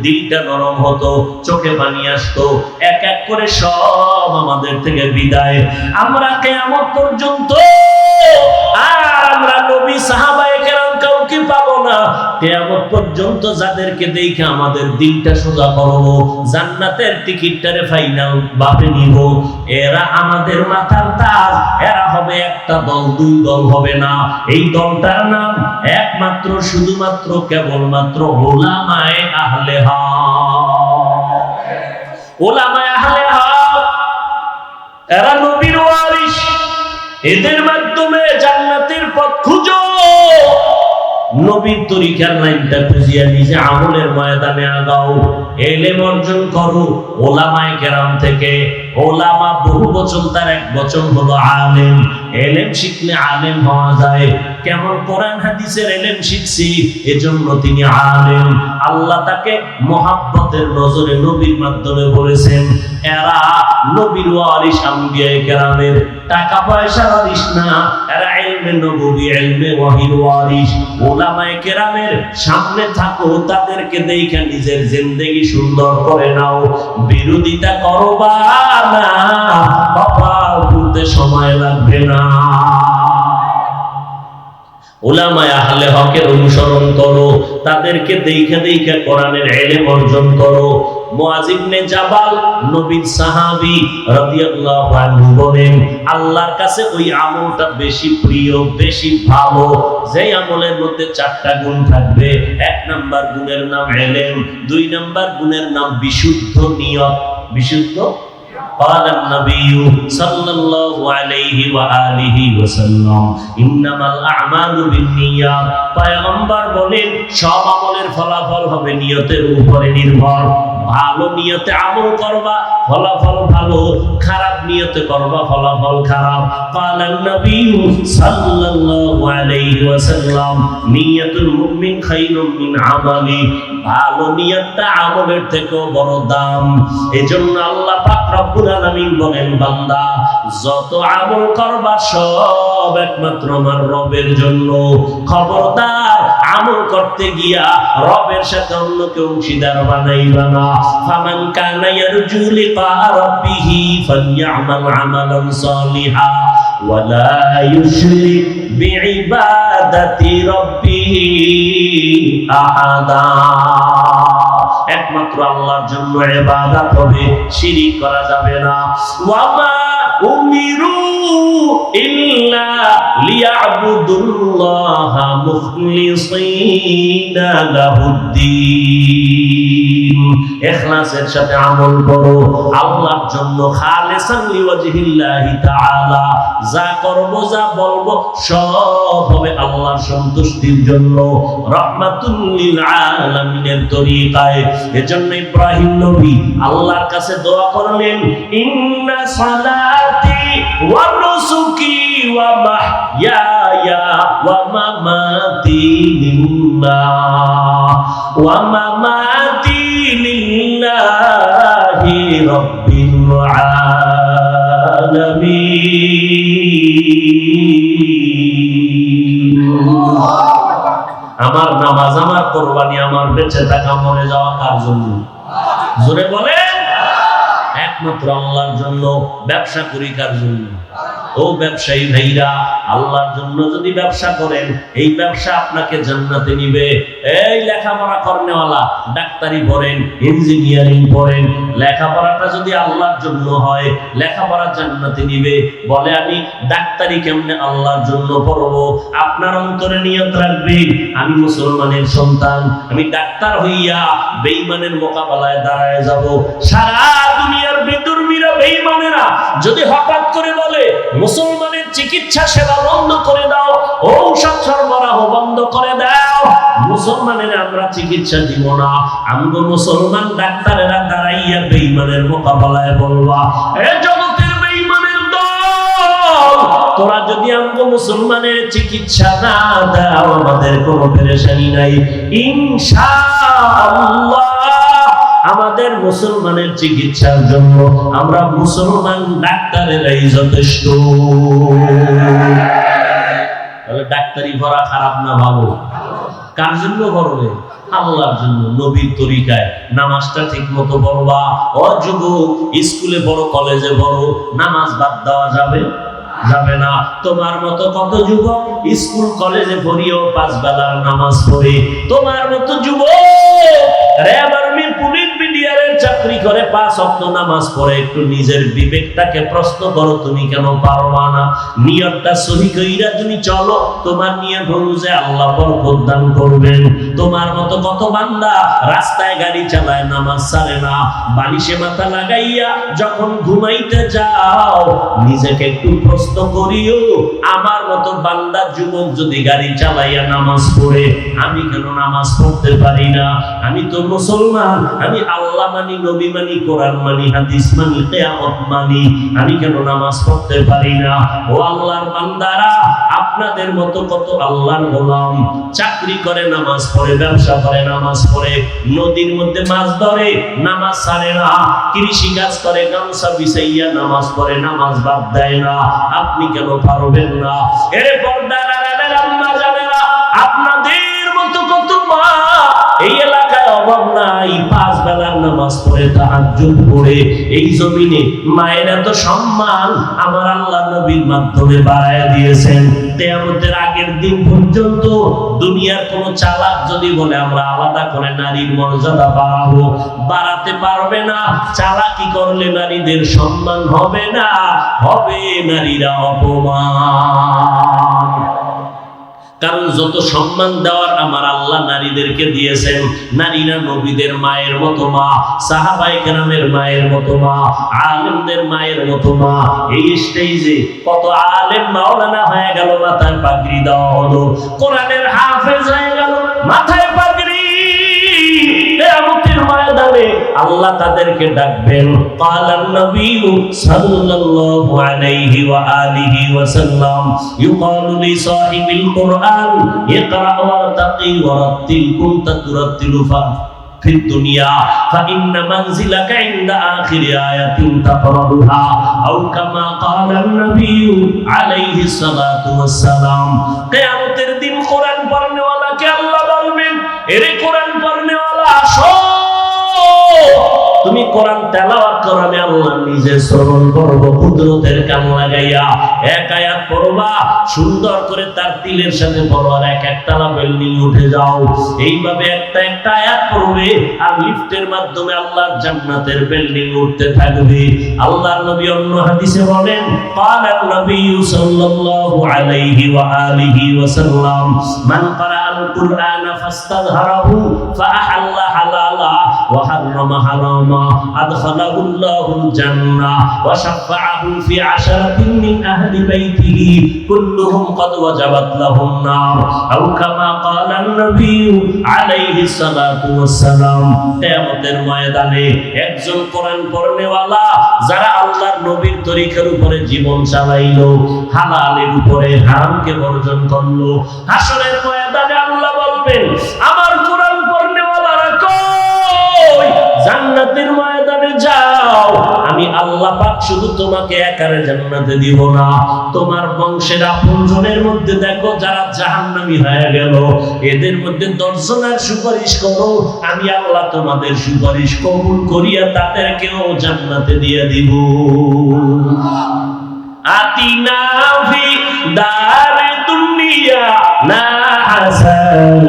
দিলটা নরম হতো, চোখে পানি আসতো, এক এক করে সব আমাদের থেকে বিদায়। আমরা কিয়ামত পর্যন্ত আর আমরা নবী সাহাবায়ে কেরাম কাউকে পাবো না। কিয়ামত পর্যন্ত যাদেরকে দেখে আমাদের দিলটা সোজা করবো, জান্নাতের টিকিটটারে ফাইনাল ভাবে নিব, এরা আমাদের মাথার তাজ। এরা হবে একটা দল, 2 দল হবে না। এই দলটার নাম একমাত্র শুধুমাত্র কেবলমাত্র উলামায়ে আহলে হক। উলামায়ে আহলে হক এরা নবীর ওয়ারিস। এদের মাধ্যমে জান্নাতের পথ খুঁজো। নবীর তরিকার লাইনটা খুঁজিয়া নিজে আমলের ময়দানে আগাও। ইলম অর্জন করো উলামায়ে কেরাম থেকে। উলামা বহু বচন, তার এক বচন হলো আলেম। ইলম শিখলে আলেম হওয়া যায়। কেমন? কোরআন হাদিসের ইলম শিখছি, এজন্য তিনি আলেম। আল্লাহ তাকে মহাব্বতের নজরে নবীর মাধ্যমে বলেছেন, এরা নবীর ওয়ারিস, আম্বিয়ায়ে কেরামের। টাকা পয়সা ওয়ারিস না, এরা ইলমে নববী, ইলমে ওয়াহির ওয়ারিস। উলামায়ে কেরামের সামনে থাকো, তাদেরকে দেখে নিজের জিন্দেগি সুন্দর করে নাও। বিরোধিতা করবা না, কপাল খুলতে সময় লাগবে না। উলামায়ে আহলে হকের অনুসরণ করো, তাদেরকে দেখে দেখে কোরআনের ইলম অর্জন করো। মুআয ইবনে জাবাল নবীর সাহাবী রাদিয়াল্লাহু আনহু বলেন, আল্লাহর কাছে ওই আমলটা বেশি প্রিয়, বেশি ভালো যে আমলের মধ্যে 4টা গুণ থাকবে। 1 নাম্বার গুণের নাম ইলম, 2 নাম্বার গুণের নাম বিশুদ্ধ নিয়ত। বিশুদ্ধ قال النبي صلى الله عليه وآله وسلم إنما الأعمال بالنيات। পয়গম্বর বলেন সব আমলের ফলাফল হবে নিয়তের উপরে নির্ভর। ভালো নিয়তে আমল করবা ফলাফল ভালো, খারাপ নিয়তে করবা ফলাফল খারাপ। قال النبي صلى الله عليه وسلم নিয়তুল মুমিন খায়রুম মিন আমালি। ভালো নিয়তটা আমলের থেকেও বড় দাম। এজন্য আল্লাহ পাক রব্বুল আলামিন বলেন, বান্দা যত আমল করবা সব একমাত্র আমার রবের জন্য। খবরদার আমল করতে গিয়া রবের সাথে অন্যকে অংশীদার বানাইবা না। ফামান কানা ইয়ারজু লিকা রাব্বিহি ফালইআমাল আমালান সালিহা ওয়ালা ইউশরিক বিইবাদাতি রাব্বিহি আহাদা। একমাত্র আল্লাহর জন্য ইবাদত হবে, শিরিক করা যাবে না। ওয়ামা উমিরু ইল্লা লিয়াবুদুল্লাহা মুখলিসিনা লাহুদ্দিন। ইখলাসের সাথে আমল করো, আল্লাহর জন্য খালিসান লিওয়াজহিল্লাহি তাআলা। যা করব যা বলবো সব হবে আল্লাহর সন্তুষ্টির জন্য, রাহমাতুল লিল আলামিনের তরিকায়। এজন্য ইব্রাহিম নবী আল্লাহর কাছে দোয়া করলেন, ইন্না সালাতি ওয়া নুসুকি ওয়া মাহইয়ায়া ওয়া মামাতি লিল্লাহ ওয়া মামাতি লিল্লাহি রাব্বিল আলামিন। আমার নামাজ, আমার কোরবানি, আমার বেঁচে থাকা মরে যাওয়া কার জন্য? জোরে বলেন। একমাত্র আল্লাহর জন্য। ব্যবসা করি কার জন্য? ও ব্যবসায়ী ভাইরা, আল্লাহর জন্য যদি ব্যবসা করেন এই ব্যবসা আপনাকে জান্নাতে নিবে। এই লেখাপড়া করনেওয়ালা, ডাক্তারি পড়েন, ইঞ্জিনিয়ারিং পড়েন, লেখাপড়াটা যদি আল্লাহর জন্য হয় লেখাপড়া জান্নাতে নিবে। বলে আমি ডাক্তারি কেমনে আল্লাহর জন্য পড়বো? আপনার অন্তরে নিয়ত রাখবেন, আমি মুসলমানের সন্তান, আমি ডাক্তার হইয়া বেঈমানের মোকাবেলায় দাঁড়ায় যাব। সারা দুনিয়ার বিদুর্মীরা বেঈমানেরা যদি হঠাৎ করে বলে মুসলমানের চিকিৎসা সেবা বন্ধ করে দাও, ঔষধ সরবরাহ বন্ধ করে দাও, মুসলমানের আমরা চিকিৎসা দিব না, আমগো মুসলমান ডাক্তারেরা দাঁড়াইয়া বেঈমানের মোকাবেলায় বলবা, এ জগতের বেঈমানের দল, তোরা যদি আমগো মুসলমানের চিকিৎসা না দাও আমাদের কোনো পেরেশানি নাই, ইনশাআল্লাহ আমাদের মুসলমানের চিকিৎসার জন্য আমরা মুসলমান ডাক্তারেরাই যথেষ্ট। তাহলে ডাক্তারি পড়া খারাপ না ভালো? কার জন্য পড়বে? আল্লাহর জন্য, নবীর তরিকায়। নামাজটা ঠিক মতো পড়বা। ও যুবক, স্কুলে পড়ো, কলেজে পড়ো, নামাজ বাদ দেওয়া যাবে? যাবে না। তোমার মতো কত যুবক স্কুল কলেজে পড়িও 5 বেলার নামাজ পড়ে। তোমার মতো যুবক র‍্যাব আর্মি পুলিশ বিডিআরের চাকরি করে 5 ওয়াক্ত নামাজ পড়ে। একটু নিজের বিবেকটাকে প্রশ্ন করো, তুমি কেন পারবা না? নিয়তটা সহি কইরা তুমি চলো, তোমার নিয়ত অনুযায়ী আল্লাহ বরকত দান করবেন। তোমার মতো কত বান্দা রাস্তায় গাড়ি চালায়, নামাজ ছাড়ে না, বালিশে মাথা লাগাইয়া যখন ঘুমাইতে যাও নিজেকে একটু প্রশ্ন করিও, আমার মতো বান্দা যুবক যদি গাড়ি চালাইয়া নামাজ পড়ে আমি কেন নামাজ পড়তে পারি না? আমি তো মুসলমান, আমি আল্লাহ মানি, নবী মানি, কোরআন মানি, হাদিস মানি, কিয়ামত মানি, আমি কেন নামাজ পড়তে পারি না? ও আল্লাহর বান্দারা, আপনাদের মতো কত আল্লাহর গোলাম চাকরি করে নামাজ পড়ে, ব্যবসা করে নামাজ পড়ে, নদীর মধ্যে মাছ ধরে নামাজ ছাড়ে না, কৃষি কাজ করে গামছা বিছাইয়া নামাজ পড়ে, নামাজ বাদ দেয় না। আপনি কেন পারবেন না? এর পর্দার আড়ালের আম্মা জানেরা, আপনাদের মতো কত মা এই এলাকায় অভাব নাই, 5 বেলার নামাজ পড়ে তাহাজ্জুদ পড়ে এই জমিনে মায়ের এত সম্মান আমার আল্লাহ নবীর মাধ্যমে বাড়ায় দিয়েছেন। কিয়ামতের আগের দিন পর্যন্ত দুনিয়ার কোন চালাক যদি বলে আমরা আলাদা করে নারীর মর্যাদা বাড়াবো, বাড়াতে পারবে না। চালাকি করলে নারীদের সম্মান হবে না, হবে নারীরা অপমান। কারণ যত সম্মান দেওয়ার আমার আল্লাহ নারীদেরকে দিয়েছেন, নারীরা নবীদের মায়ের মতো মা, সাহাবায়ে কেরামের মায়ের মতো মা, আলেমদের মায়ের মতো মা। এই স্টেজে কত আলেম মাওলানা হয়ে গেল, মাথায় পাগড়ি দেওয়া হলো, কোরআনের হাফেজ হয়ে গেল, মাথায় পাগড়ি। কিয়ামতের ময়দানে আল্লাহ তাদেরকে ডাকবেন। ক্বালান নবী সাল্লাল্লাহু আলাইহি ওয়া আলিহি ওয়া সাল্লাম ইউকালু লি সাহিবিল কুরআন ইকরা ওয়ারতাকি ওয়ারাত্তিল কুনতা তুরাত্তিলু في الدنيا فإن منزلك عند آخر آية تقرأها أو كما قال النبي عليه الصلاة والسلام। কিয়ামতের দিন কোরআন পড়নেওয়ালাকে আল্লাহ বলবেন, এরে কোরআন পড়নেওয়ালা আসো, তুমি কোরআন তেলাওয়াত করো, আমি আল্লাহ নিজে শ্রবণ করব কুদরতের কান লাগাইয়া। এক আয়াত পড়বা, সুন্দর করে তার তিলের সাথে পড়ো, আর এক একতলা বিল্ডিং উঠে যাও। এইভাবে একটা একটা আয়াত পড়বে, আর লিফটের মাধ্যমে আল্লাহর জান্নাতের বিল্ডিং উঠতে থাকবে। আল্লাহর নবী অন্য হাদিসে বলেন, ক্বালান নবী সাল্লাল্লাহু আলাইহি ওয়া আলিহি ওয়া সাল্লাম মান ক্বারাআল কুরআনা ফাস্তাযহারাহু ফাআহাল্লা হালালা ওয়া হাররামা হারামা আদখালাহুল্লাহুল জান্নাহ ওয়া শাফাআহু ফি 'আশারাতিন মিন আহলি বাইতিহি কুল্লুহুম ক্বাদ ওয়াজাবাত লাহুন নার আও কামা ক্বালান নবী আলাইহিস সালাতু ওয়াস সালাম। কিয়ামতের ময়দানে একজন কোরআন পড়নেওয়ালা যারা আল্লাহর নবীর তরিকার উপরে জীবন চালাইলো, হালালের উপরে হারামকে বর্জন করলো, হাসরের ময়দানে আল্লাহ বলবেন, আমার কোরআন পড়নেওয়ালারা কই? জান্নাতের ময়দানে যাও। আমি আল্লাহ পাক শুধু তোমাকে একারে জান্নাতে দিব না, তোমার বংশের আপনজনের মধ্যে দেখো যারা জাহান্নামী হয়ে গেল, এদের মধ্যে 10 জনের সুপারিশ করো, আমি আল্লাহ তোমাদের সুপারিশ কবুল করিয়া তাদেরকেও জান্নাতে দিয়ে দিব। আতিনা ফি দারে দুনিয়া না হাসান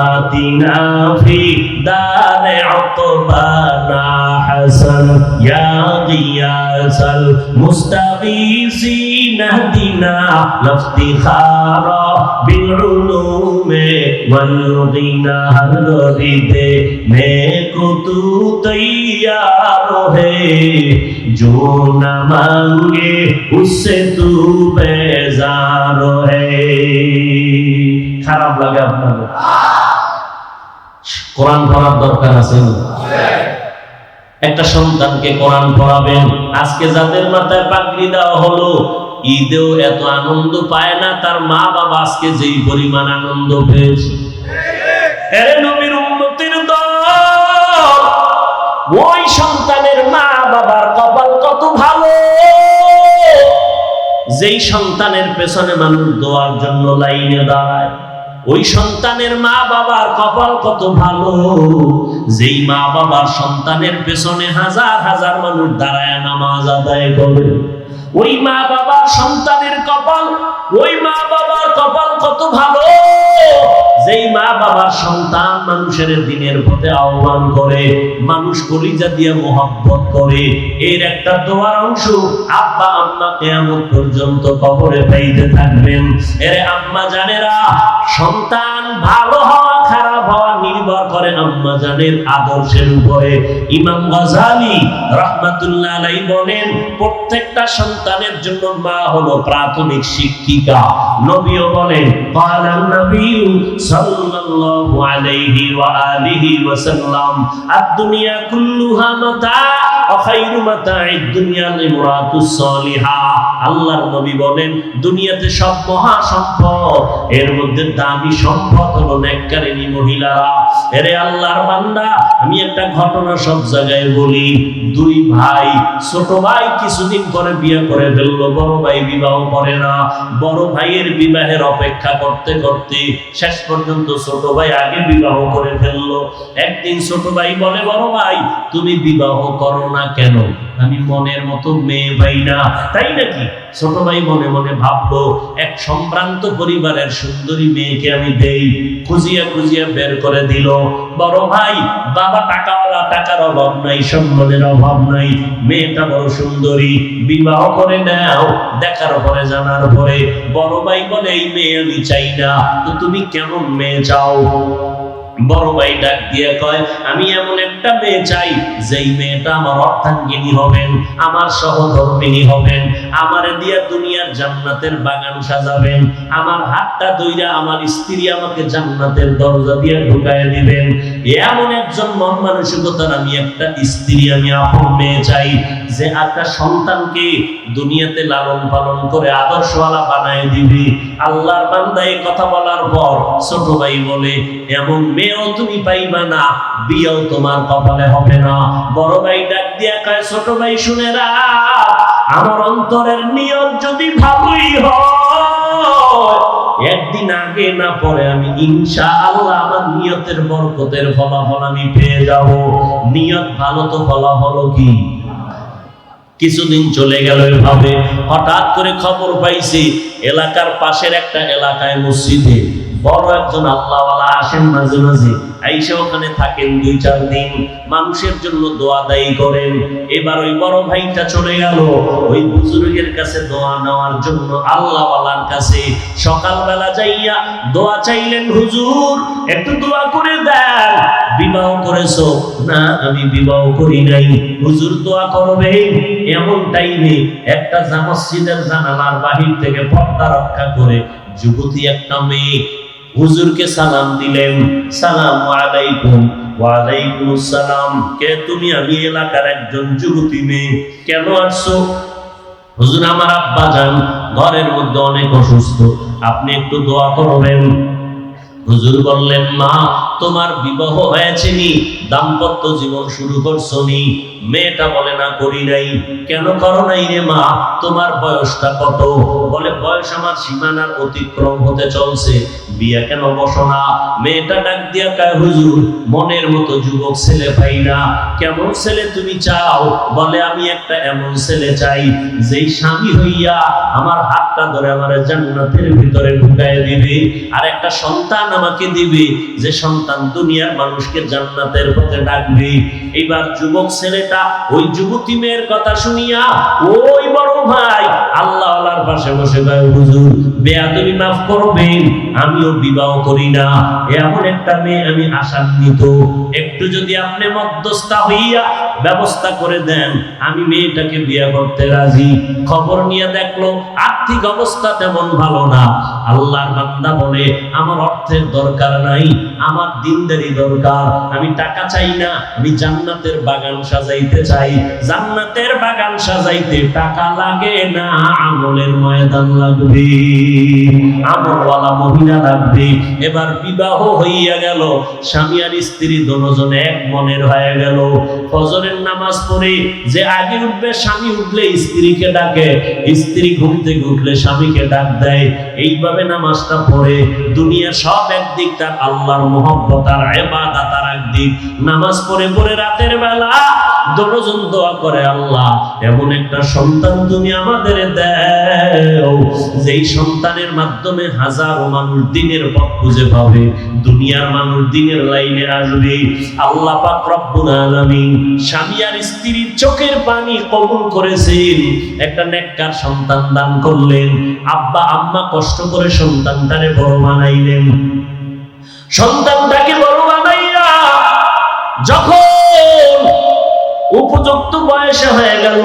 আতিনা ফি দারে উকবানা হাসান ইয়া গিয়াসাল মুস্তাগীসিন দিনা লফতিখারা বিল উলুমে ওয়াল গিনা হরদিতে নেকো তু তৈয়ার হে जो न मांगे उससे तू बेजार है। খারাপ লাগে আপনাদের? কোরআন পড়ার দরকার আছে না? একটা সন্তানকে কোরআন পড়াবেন। আজকে যাদের মাথায় পাগড়ি দেওয়া হলো, ঈদেও এত আনন্দ পায় না, তার মা বাবা আজকে যেই পরিমাণ আনন্দ পেয়েছে। এরে নবীর উম্মতের দল, ওই সন্তানের মা বাবার কপাল কত ভালো, যেই সন্তানের পেছনে মানুষ দোয়ার জন্য লাইনে দাঁড়ায়। ওই সন্তানের মা বাবার কপাল কত ভালো, যেই মা বাবার সন্তানের পেছনে হাজার হাজার মানুষ দাঁড়ায় নামাজ আদায় করে। ওই মা বাবার সন্তানের কপাল, ওই মা বাবার কপাল কত ভালো, যেই মা বাবার সন্তান মানুষের দিনের পথে আহ্বান করে, মানুষ কলিজা দিয়ে মোহাব্বত করে। এর একটা দোয়ার অংশ আব্বা আম্মা কিয়ামত পর্যন্ত কবরে পাইতে থাকবেন। এর আম্মা জানেরা, সন্তান ভালো হওয়া খারাপ হওয়া নির্ভর করে আম্মা জানের আদর্শের উপরে। ইমাম গাযালী রাহমাতুল্লাহ আলাইহি বলেন, প্রত্যেকটা সন্তানের জন্য মা হলো প্রাথমিক শিক্ষিকা। নবীও বলেন, ক্বালান নবী সাল্লাল্লাহু আলাইহি ওয়া আলিহি ওয়া সাল্লাম আদ-দুনিয়া কুল্লুহা মাতা ওয়া খায়রু মাতা'id দুনিয়া লিমরাতুস সালিহা। আল্লাহর নবী বলেন, দুনিয়াতে সব মহা সম্পদ, এর মধ্যে দামি সম্পদ হলো নেককারিনী মহিলারা। এর এরে আল্লাহর বান্দা, আমি একটা ঘটনা সব জায়গায় বলি। দুই ভাই, ছোট ভাই কিছুদিন পরে বিয়ে করে ফেললো, বড় ভাই বিবাহ করে না। বড় ভাইয়ের বিবাহের অপেক্ষা করতে করতে শেষ পর্যন্ত ছোট ভাই আগে বিবাহ করে ফেললো। একদিন ছোট ভাই বলে, বড় ভাই তুমি বিবাহ করো না কেন? আমি মনের মতো মেয়ে পাই না। তাই নাকি? ছোট ভাই মনে মনে ভাবলো, এক সম্ভ্রান্ত পরিবারের সুন্দরী মেয়েকে আমি দেই। খুঁজিয়া খুঁজিয়া বের করে দিল। বড় ভাই, বাবা টাকাওয়ালা, টাকার অভাব নাই, সম্মানের অভাব নাই, মেয়েটা বড় সুন্দরী, বিবাহ করে নাও। দেখার পরে, জানার পরে বড় ভাই বলে, এই মেয়ে আমি চাই না। তো তুমি কেমন মেয়ে চাও? বড় ভাই ডাক দিয়ে কয়, আমি এমন একটা মেয়ে চাই যেই মেয়েটা আমার অর্ধাঙ্গিনী হবেন, আমার সহধর্মিণী হবেন, আমারে দিয়া দুনিয়ার জান্নাতের বাগান সাজাবেন, আমার হাতটা ধইরা আমার স্ত্রী আমাকে জান্নাতের দরজা দিয়ে ঢুকায় দিবেন। এমন একজন মন মানসিকতার আমি একটা স্ত্রী, আমি আপন মেয়ে চাই, যে একটা সন্তানকে দুনিয়াতে লালন পালন করে আদর্শওয়ালা বানায় দিবে। আল্লাহর বান্দা এই কথা বলার পর ছোট ভাই বলে, এমন মেয়েও তুমি পাইবা না, বিয়েও তোমার কপালে হবে না। বড় ভাই ডাক দিয়া কয়, ছোট ভাই শুনে রাখ, আমার অন্তরের নিয়ত যদি ভালোই হয়, একদিন আগে না পরে আমি ইনশাআল্লাহ আমার নিয়তের বরকতের ফলাফল আমি পেয়ে যাব। নিয়ত ভালো তো ফলাফল কি? কিছুদিন চলে গেল এভাবে। হঠাৎ করে খবর পাইছি, এলাকার পাশের একটা এলাকায় মসজিদে বড় একজন আল্লাহওয়ালা আসেন মাঝে মাঝে, আইসা ওখানে থাকেন 2-4 দিন, মানুষের জন্য দোয়া দায়ী করেন। এবার ওই বড় ভাইটা চলে গেল ওই বুজুর্গের কাছে দোয়া নেওয়ার জন্য, আল্লাহওয়ালার কাছে। সকালবেলা যাইয়া দোয়া চাইলেন, হুজুর একটু দোয়া করে দেন। বিবাহ করেছো? না, আমি বিবাহ করি নাই। হুজুর দোয়া করবেন। এমন টাইমে একটা মসজিদের জানালার বাহির থেকে পর্দা রক্ষা করে যুবতী একটা মেয়ে হুজুরকে সালাম দিলেন, সালামু আলাইকুম। ওয়ালাইকুম আসসালাম। কে তুমি? আমি এলাকার একজন যুবতী মেয়ে। কেন আসছো? হুজুর আমার আব্বা জান ঘরের মধ্যে অনেক অসুস্থ, আপনি একটু দোয়া করবেন। হুজুর বললেন, মা তোমার বিবাহ হয়েছে নি? দাম্পত্য জীবন শুরু করছো নি? মেয়েটা বলে, না করি নাই। কেন করো নাই রে মা? তোমার বয়সটা কত? বলে, বয়স আমার সীমানার অতিক্রম হতে চলছে, বিয়ে কেন বসো না? মেয়েটা ডাক দিয়া কয়, হুজুর মনের মতো যুবক ছেলে পাই না। কেমন ছেলে তুমি চাও? বলে, আমি একটা এমন ছেলে চাই যেই স্বামী হইয়া আমার হাতটা ধরে আমার জান্নাতের ভিতরে ঢুকায় দিবে, আর একটা সন্তান আমাকে দিবে, যে সন্তান দুনিয়ার মানুষকে জান্নাতের পথে ডাকবে। এইবার যুবক ছেলেটা ওই যুবতী মেয়ের কথা শুনিয়া ওই বড় ভাই আল্লাহওয়ালার পাশে বসে কয়, হুজুর বেয়াদবি মাফ করবেন, আমিও বিবাহ করি না, এমন একটা মেয়ে আমি আশান্বিত, একটু যদি আপনি মধ্যস্থা হইয়া ব্যবস্থা করে দেন, আমি মেয়েটাকে বিয়ে করতে রাজি। খবর নিয়ে দেখলো আর্থিক অবস্থা তেমন ভালো না। আল্লাহর বান্দা বলে, আমার অর্থের দরকার নাই, আমার দিনদারি দরকার। আমি টাকা চাই না, আমি জান্নাতের বাগান সাজাইতে চাই। জান্নাতের বাগান সাজাইতে টাকা লাগে না, আমলের ময়দান লাগবে, আমলওয়ালা মহিলা লাগবে। এবার বিবাহ হইয়া গেল, স্বামী আর স্ত্রী দুজনে এক মনের হয়ে গেল। ফজরের নামাজ পড়ে যে আগে উঠবে, স্বামী উঠলে স্ত্রীকে ডাকে, স্ত্রী ঘুম থেকে উঠলে স্বামীকে ডাক দেয়। এইভাবে নামাজটা পড়ে দুনিয়া সব একদিক, তার আল্লাহর মহব্বত আর ইবাদত আর একদিক। নামাজ পড়ে পড়ে রাতের বেলা দুজন দোয়া করে, আল্লাহ এমন একটা সন্তান তুমি আমাদের দাও যেই সন্তানের মাধ্যমে হাজারো মানুষ দিনের পথ খুঁজে পাবে, দুনিয়ার মানুষ দিনের লাইনে আসবে। আল্লাহ পাক রব্বুল আলামিন স্বামী আর স্ত্রীর চোখের পানি কবুল করেছেন, একটা নেককার সন্তান দান করলেন। আব্বা আম্মা কষ্ট করে সন্তানটারে বড় বানাইলেন। সন্তানটাকে বড় বানাইয়া যখন উপযুক্ত বয়সে হয়ে গেল,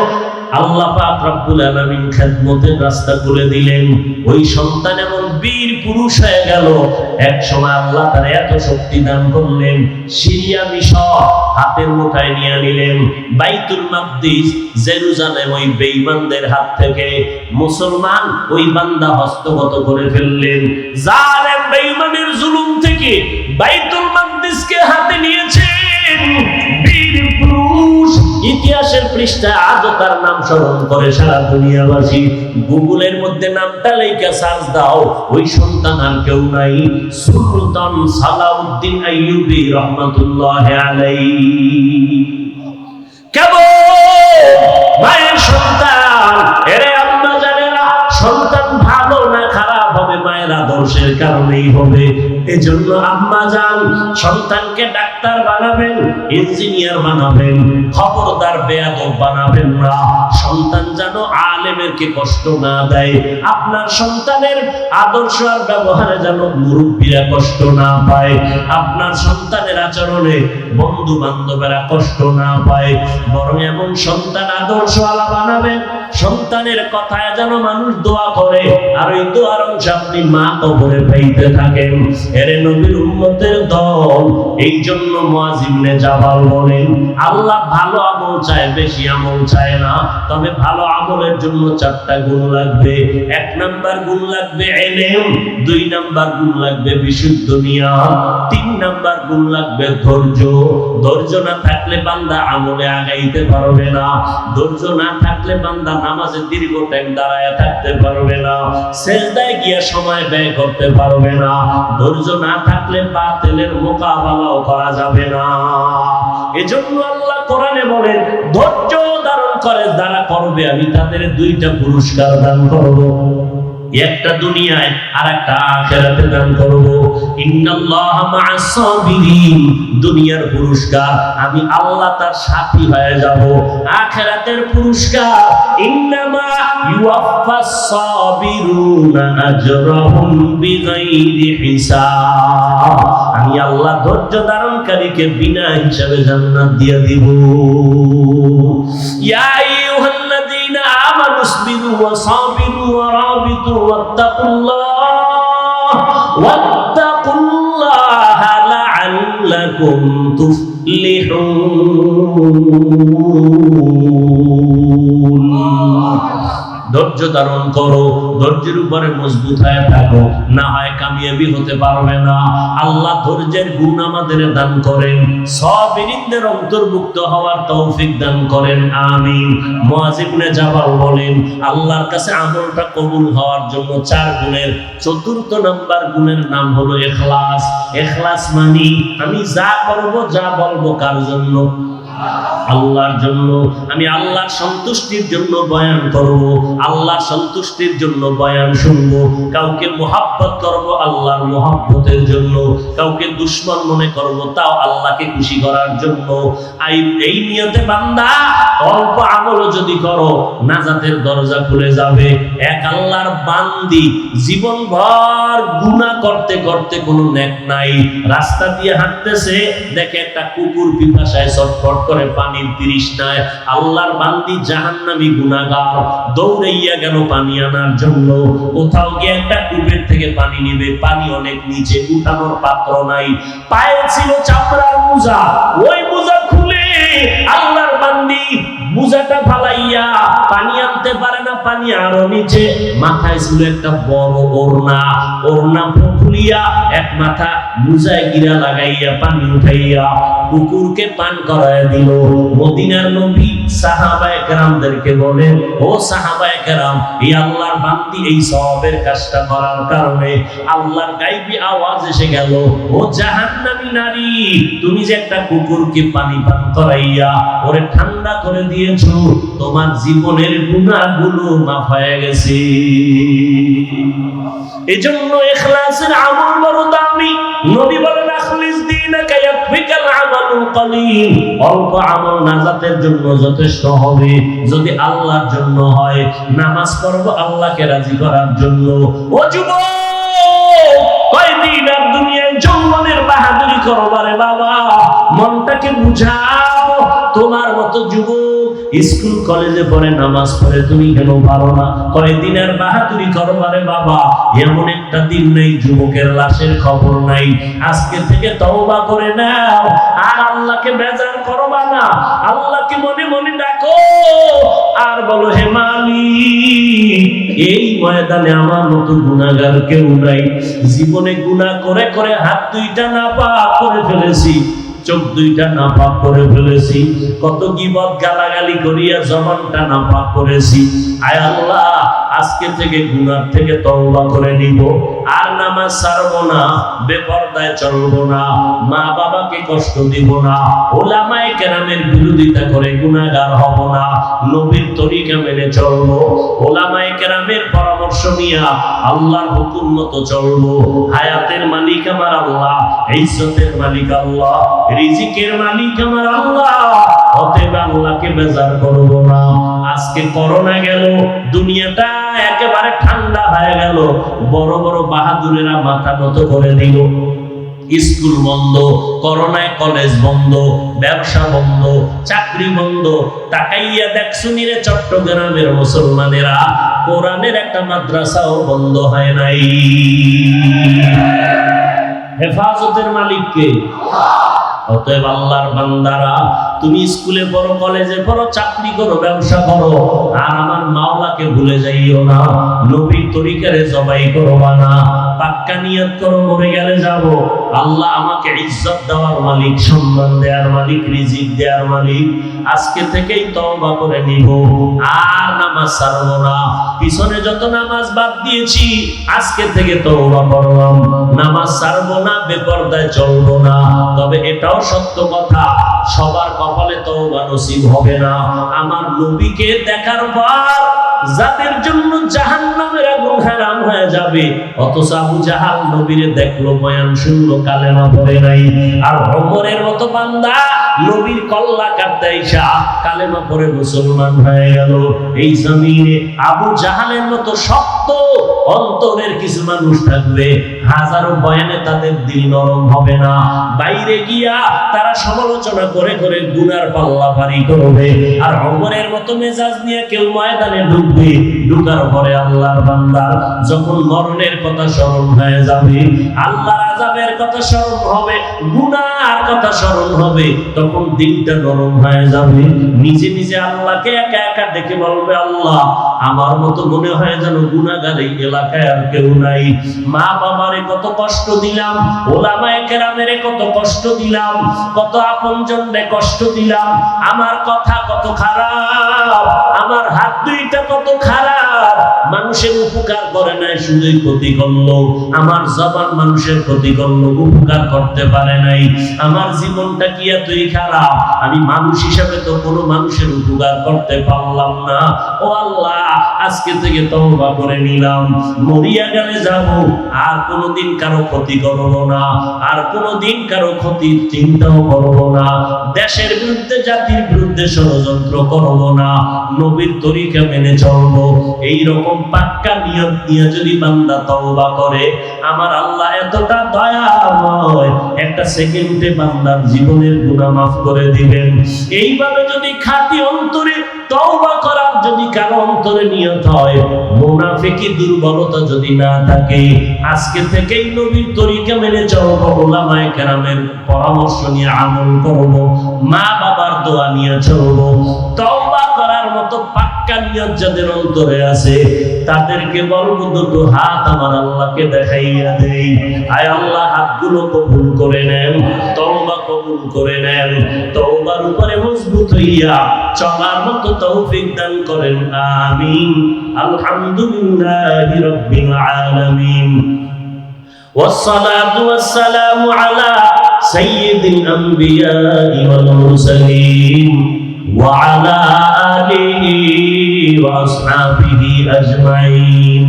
আল্লাহ পাক রব্বুল আলামিন খেদমতের রাস্তা খুলে দিলেন। ওই সন্তান এমন বীর পুরুষ হয়ে গেল। এক সময় আল্লাহ তার এত শক্তি দান করলেন, সিরিয়া মিশর হাতের মুঠায় নিয়ে নিলেন। বাইতুল মাকদিস জেরুজালেম ওই বেঈমানদের হাত থেকে মুসলমান ওই বান্দা হস্তগত করে ফেললেন। জালেম বেঈমানের জুলুম থেকে বাইতুল মাকদিস হাদিসকে হাতে নিয়েছেন বীর পুরুষ। ইতিহাসের পৃষ্ঠায় আজও তার নাম স্মরণ করে সারা দুনিয়াবাসী। গুগলের মধ্যে নামটা লেখা সার্চ দাও, ওই সন্তান আর কেউ নাই, সুলতান সালাউদ্দিন আইয়ুবী রহমাতুল্লাহি আলাইহি। কেবল মায়ের সন্তান। এরে আম্মা জানেরা, সন্তান ভালো না খারাপ হবে মায়ের আদর্শের কারণেই হবে। এজন্য আম্মা জান সন্তানকে ডাক্তার বানাবেন, ইঞ্জিনিয়ার বানাবেন, খবরদার বেয়াদব বানাবেন না। সন্তান যেন আলেমেরকে কষ্ট না দেয়, আপনার সন্তানের আদর্শ আর ব্যবহারে যেন মুরব্বীরা কষ্ট না পায়, আপনার সন্তানের আচরণে বন্ধু বান্ধবেরা কষ্ট না পায়। বরং এমন সন্তান আদর্শওয়ালা বানাবেন, সন্তানের কথায় যেন মানুষ দোয়া করে, আর ওই দোয়ার অংশ আপনি মা কবরে পাইতে থাকেন। এরে নবীর উম্মতের দল, এই জন্য মুআয ইবনে জাবাল বলেন, আল্লাহ ভালো আমল চায়, বেশি আমল চায় না। তবে ভালো আমলের জন্য 4টা গুণ লাগবে। 1 নাম্বার গুণ লাগবে ইলম, 2 নাম্বার গুণ লাগবে বিশুদ্ধ নিয়ত, 3 নাম্বার গুণ লাগবে ধৈর্য। ধৈর্য না থাকলে বান্দা আমলে আগাইতে পারবে না। ধৈর্য না থাকলে বান্দা নামাজে দীর্ঘ টাইম দাঁড়ায় থাকতে পারবে না, সিজদায় গিয়ে সময় ব্যয় করতে পারবে না। ধৈর্য না থাকলে বাতিলের মোকাবেলাও করা যাবে না। এজন্য আল্লাহ কোরআনে বলেন, ধৈর্য ধারণ করে যারা করবে আমি তাদের 2টা পুরস্কার দান করব। একটা দুনিয়ায় আর একটা আখিরাতে দান করব। ইন্নাল্লাহা মা'আস সাবিরিন, দুনিয়ার পুরস্কার আমি আল্লাহ তার সাথী হয়ে যাব। আখিরাতের পুরস্কার ইন্নামা ইউওয়াফাস সাবিরুনা আজরাহুম বিগাইরি হিসাব, আমি আল্লাহ ধৈর্য ধারণকারীকে বিনা হিসাবে জান্নাত দিয়ে দিব। ইয়া আইয়ুহাল্লাযীনা আমানু ইসবিরু ওয়া সাবিরু ওয়া রাবিতু ওয়াত্তাকুল্লাহা লাআল্লাকুম তুফলিহুন। ধৈর্য ধারণ করো, ধৈর্যের উপরে মজবুত হয়ে থাকো, না হয় কামিয়াবি হতে পারবে না। আল্লাহ ধৈর্যের গুণ আমাদের দান করেন, সাবিরিনদের অন্তর্ভুক্ত হওয়ার তৌফিক দান করেন, আমিন। মুআয ইবনে জাবাল বলেন, আল্লাহর কাছে আমলটা কবুল হওয়ার জন্য 4 গুণের 4th নাম্বার গুণের নাম হলো ইখলাস। ইখলাস মানে আমি যা করব, যা বলবো কার জন্য? আল্লাহর জন্য। আমি আল্লাহর সন্তুষ্টির জন্য বয়ান করব, আল্লাহর সন্তুষ্টির জন্য বয়ান শুনব। কাউকে মুহাব্বত করব আল্লাহর মুহাব্বতের জন্য, কাউকে দুশমন মনে করব তাও আল্লাহকে খুশি করার জন্য। এই নিয়তে বান্দা অল্প আমল যদি করো, নাজাতের দরজা খুলে যাবে। এক আল্লাহর বান্দি জীবনভর গুনাহ করতে করতে কোনো নেক নাই, রাস্তা দিয়ে হাঁটতেছে, দেখে একটা কুকুর পিপাসায় ছটফট করে পানির তৃষ্ণায়, আল্লাহর বান্দি জাহান্নামী গুনাহগার দৌড়াইয়া গেল পানি আনার জন্য। কোথাও গিয়ে একটা কূপের থেকে পানি নিবে, পানি অনেক নিচে, উঠানোর পাত্র নাই, পায়ে ছিল চামড়ার মোজা, ওই মোজা খুলে আল্লাহর বান্দি মোজাটা ফালাইয়া পানি আনতে পারে না, পানি আরো নিচে। মাথায় ছিল একটা বড় ওড়না, ওড়না খুলিয়া এক মাথা মোজায় গিরা লাগাইয়া পানি উঠাইয়া কুকুরকে পান করায় দিল। মদিনার নবী সাহাবায়ে কেরামদেরকে বলেন, ও সাহাবায়ে কেরাম, এই আল্লাহর বান্দি এই সওয়াবের কাজটা করার কারণে আল্লাহর গায়বী আওয়াজ এসে গেল, ও জাহান্নামী নারী, তুমি যে একটা কুকুরকে পানি পান করাইয়া ওরে ঠান্ডা করে দিয়েছো, তোমার জীবনের গুনাহগুলো মাফ হয়ে গেছে। এজন্য ইখলাসের আমল বড় দামি। নবী বলেন, আখলিস দীনাকা ইয়াকফিকাল আমালুল কলিল, অল্প আমল নাজাতের জন্য যথেষ্ট হবে যদি আল্লাহর জন্য হয়। নামাজ পড়ব আল্লাহকে রাজি করার জন্য। ও যুবক, কয়দিন আর দুনিয়ায় যৌবনের বাহাদুরি করবারে বাবা, মনটাকে বুঝাও। তোমার মতো যুবক স্কুল কলেজে পড়ে, নামাজ পড়ে, তুমি কেন পারো না? কয়দিন আর বাহাদুরি করবারে বাবা, এমন একটা দিন নেই যুবকের লাশের খবর নাই। আজকে থেকে তওবা করে নাও, আর আল্লাহকে বেজার করবা না, আল্লাহকে মনে মনে ডাকো। আর বলো, হে মালিক, এই ময়দানে আমার মতো গুনাহগার কেউ নাই। জীবনে গুনাহ করে করে হাত দুইটা নাপাক করে ফেলেছি, চোখ দুইটা নাপাক করে ফেলেছি, কত গীবত গালাগালি করিয়া জবানটা নাপাক করেছি। আয় আল্লাহ, আজকে থেকে গুনাহ থেকে তওবা করে নিব, আর নামাজ ছাড়বো না, বেপরদায় চলবো না, মা বাবাকে কষ্ট দিব না, ওলামায়ে কেরামের বিরোধিতা করে গুনাহগার হব না, নবীর তরিকা মেনে চলবো, ওলামায়ে কেরামের পরামর্শ নিয়ে আল্লাহর হুকুম মতো চলবো। হায়াতের মালিক আমার আল্লাহ, ইজ্জতের মালিক আল্লাহ, রিজিকের মালিক আমার আল্লাহ, অতএব আল্লাহকে বেজার করব না। আজকে করোনা গেল, দুনিয়াটা একেবারে ঠান্ডা হয়ে গেল, বড় বড় বাহাদুরেরা মাথা নত করে দিল। স্কুল বন্ধ, করোনায় কলেজ বন্ধ, ব্যবসা বন্ধ, চাকরি বন্ধ। তাকাইয়া দেখছো নিরে চট্টগ্রামের মুসলমানেরা, কোরআনের একটা মাদ্রাসাও বন্ধ হয় নাই। হেফাজতের মালিক কে? অতএব আল্লাহর বান্দারা, তুমি স্কুলে পড়ো, কলেজে পড়ো, চাকরি করো, ব্যবসা করো, আর আমার মাওলাকে ভুলে যাইও না। নবীর তরিকারে জবাই করবা না, পাক্কা নিয়ত করো, মরে গেলে যাব। আল্লাহ আমাকে ইজ্জত দেওয়ার মালিক, সম্মান দেওয়ার মালিক, রিজিক দেওয়ার মালিক। আজকে থেকেই তওবা করে নিব, আর নামাজ ছাড়বো না। পিছনে যত নামাজ বাদ দিয়েছি, আজকে থেকে তওবা করলাম, নামাজ ছাড়বো না, বেপরদায় চলবো না। তবে এটাও সত্য কথা, সবার কপালে তওবা নসিব হবে না। আমার নবীকে দেখার পর যাদের জন্য জাহান্নামের আগুন হারাম হয়ে যাবে, অথচ আবু জাহাল নবীরে দেখলো, বয়ান শুনলো, কালেমা পড়ে নাই। আর ওমরের মতো বান্দা নবীর কল্লা কাটতে আইসা কালেমা পড়ে মুসলমান হয়ে গেল। এই জমিনে আবু জাহালের মতো শক্ত অন্তরের কিছু মানুষ থাকবে, হাজারো বয়ানে তাদের দিল নরম হবে না। বাইরে গিয়া তারা সমালোচনা করে করে গুনার পাল্লা ভারী করবে। আর ওমরের মতো মেজাজ নিয়ে কেউ ময়দানে ঢুকবে, ঢুকার পরে আল্লাহর বান্দার যখন মরণের কথা স্মরণ হয়ে যাবে, আল্লাহর আযাবের কথা স্মরণ হবে, গুনার কথা স্মরণ হবে, তখন দিলটা নরম হয়ে যাবে। নিজে নিজে আল্লাহকে একা একা দেখে বলবে, আল্লাহ, আমার মতো মনে হয় যেন গুনাহগার এই এলাকায় আর কেউ নাই। মা বাবারে কত কষ্ট দিলাম, ওলামায়ে কেরামের কত কষ্ট দিলাম, কত আপনজনরে কষ্ট দিলাম, আমার কথা কত খারাপ, আমার হাত দুইটা কত খারাপ, মানুষের উপকার করে নাই, শুধুই ক্ষতি করলো। আমার জবান মানুষের ক্ষতি করলো, উপকার করতে পারে নাই। আমার জীবনটা কি এতই খারাপ, আমি মানুষ হিসাবে তো কোনো মানুষের উপকার করতে পারলাম না। ও আল্লাহ, আজকে থেকে তওবা করে নিলাম, মরিয়া গেলে যাব, আর কোনোদিন কারো ক্ষতি করব না, আর কোনোদিন কারো ক্ষতির চিন্তাও করব না, দেশের বিরুদ্ধে, জাতির বিরুদ্ধে ষড়যন্ত্র করব না, নবীর তরিকা মেনে চলব। এই রকম পাক্কা নিয়ত নিয়ে যদি বান্দা তওবা করে, আমার আল্লাহ এতটা দয়াময়, একটা সেকেন্ডে বান্দার জীবনের গুনাহ মাফ করে দিবেন। এইভাবে যদি খাঁটি অন্তরে তওবা করার যদি কারো অন্তরে নিয়ত হয়, মুনাফিকি দুর্বলতা যদি না থাকে, আজকে থেকেই নবীর তরিকা মেনে চলব, ওলামায়ে কেরামের পরামর্শ নিয়ে আমল করব, মা বাবার দোয়া নিয়ে চলব। তওবা করার মতো পাক্কা নিয়ত যাদের অন্তরে আছে, তাদেরকে বলবো, দুটো হাত আমার আল্লাহকে দেখাইয়া দেই। আয় আল্লাহ, হাতগুলো কবুল করে নেন, তওবা কবুল করে নেন, তওবার উপরে মজবুত হইয়া চলার মতো তৌফিক দান করেন, আমিন। আলহামদুলিল্লাহি রাব্বিল আলামিন, ওয়াসসালাতু ওয়াসসালামু আলা সাইয়্যিদিল আমবিয়াই ওয়াল মুরসালিন ওয়া আলা আলিহি ওয়া আসহাবিহি আজমাইন।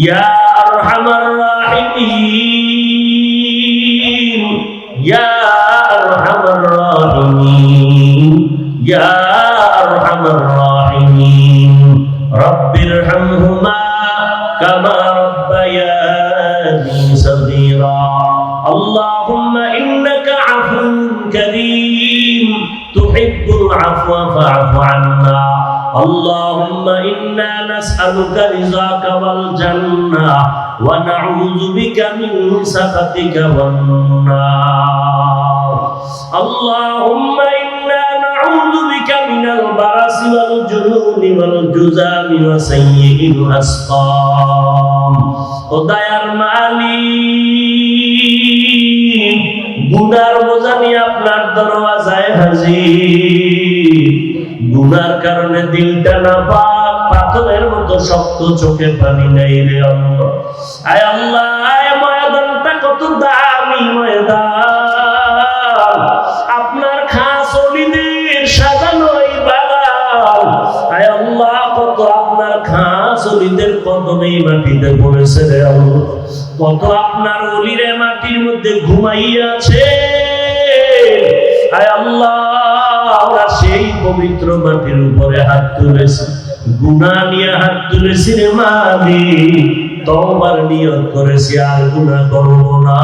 ইয়া আরহামার রাহিমিন, ইয়া আরহামার রাহিমিন, ইয়া আরহামার রাহিমিন। রব্বিরহামহুমা কামা রাব্বায়ানি সগীরা। আল্লাহুম্মা ইন্নাকা আফুউন কারীম তুহিব্বুল আফওয়া ফা'ফু আন্না। আল্লাহুম্মা ইন্না নাসআলুকা রিযাকা ওয়াল জান্নাহ ওয়া নাউযু বিকা মিন সাখাতিকা ওয়ান নার। আল্লাহুম্মা ইন্না নাউযু বিকা মিনাল বারাসি ওয়াল জুনুনি الجذام وسيء الأسقام ও দয়ার মালিক গুনার বোঝা নিয়ে আপনার দরওয়াজায় হাজির গুনার কারণে দিলটা নাপাক পাথরের মতো শক্ত চোখে পানি নাই রে আল্লাহ আয় আল্লাহ আয় ময়দানটা কত দামি ময়দান আপনার খাস ওলিদের সাজানো এই বাগান আয় আল্লাহ কত আপনার খাস ওলিদের কদমে মাটিতে পড়েছে রে আল্লাহ কত আপনার ওলিরে মাটির মধ্যে ঘুমাইয়াছে আয় আল্লাহ আমরা সেই পবিত্র মাটির উপরে হাত তুলেছি গুনাহ নিয়ে হাত তুলেছি রে মালিক তওবার নিয়ত করেছি আর গুনাহ করব না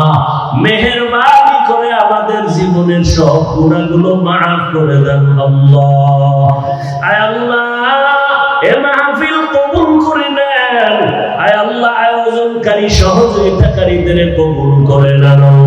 মেহেরবানি করে আমাদের জীবনের সব গুনাহগুলো maaf করে দেন আল্লাহ আয় আল্লাহ এ মাহফিল কবুল করে নেন আয় আল্লাহ আয়োজনকারী সহযোগিতাকারীদের কবুল করে নেন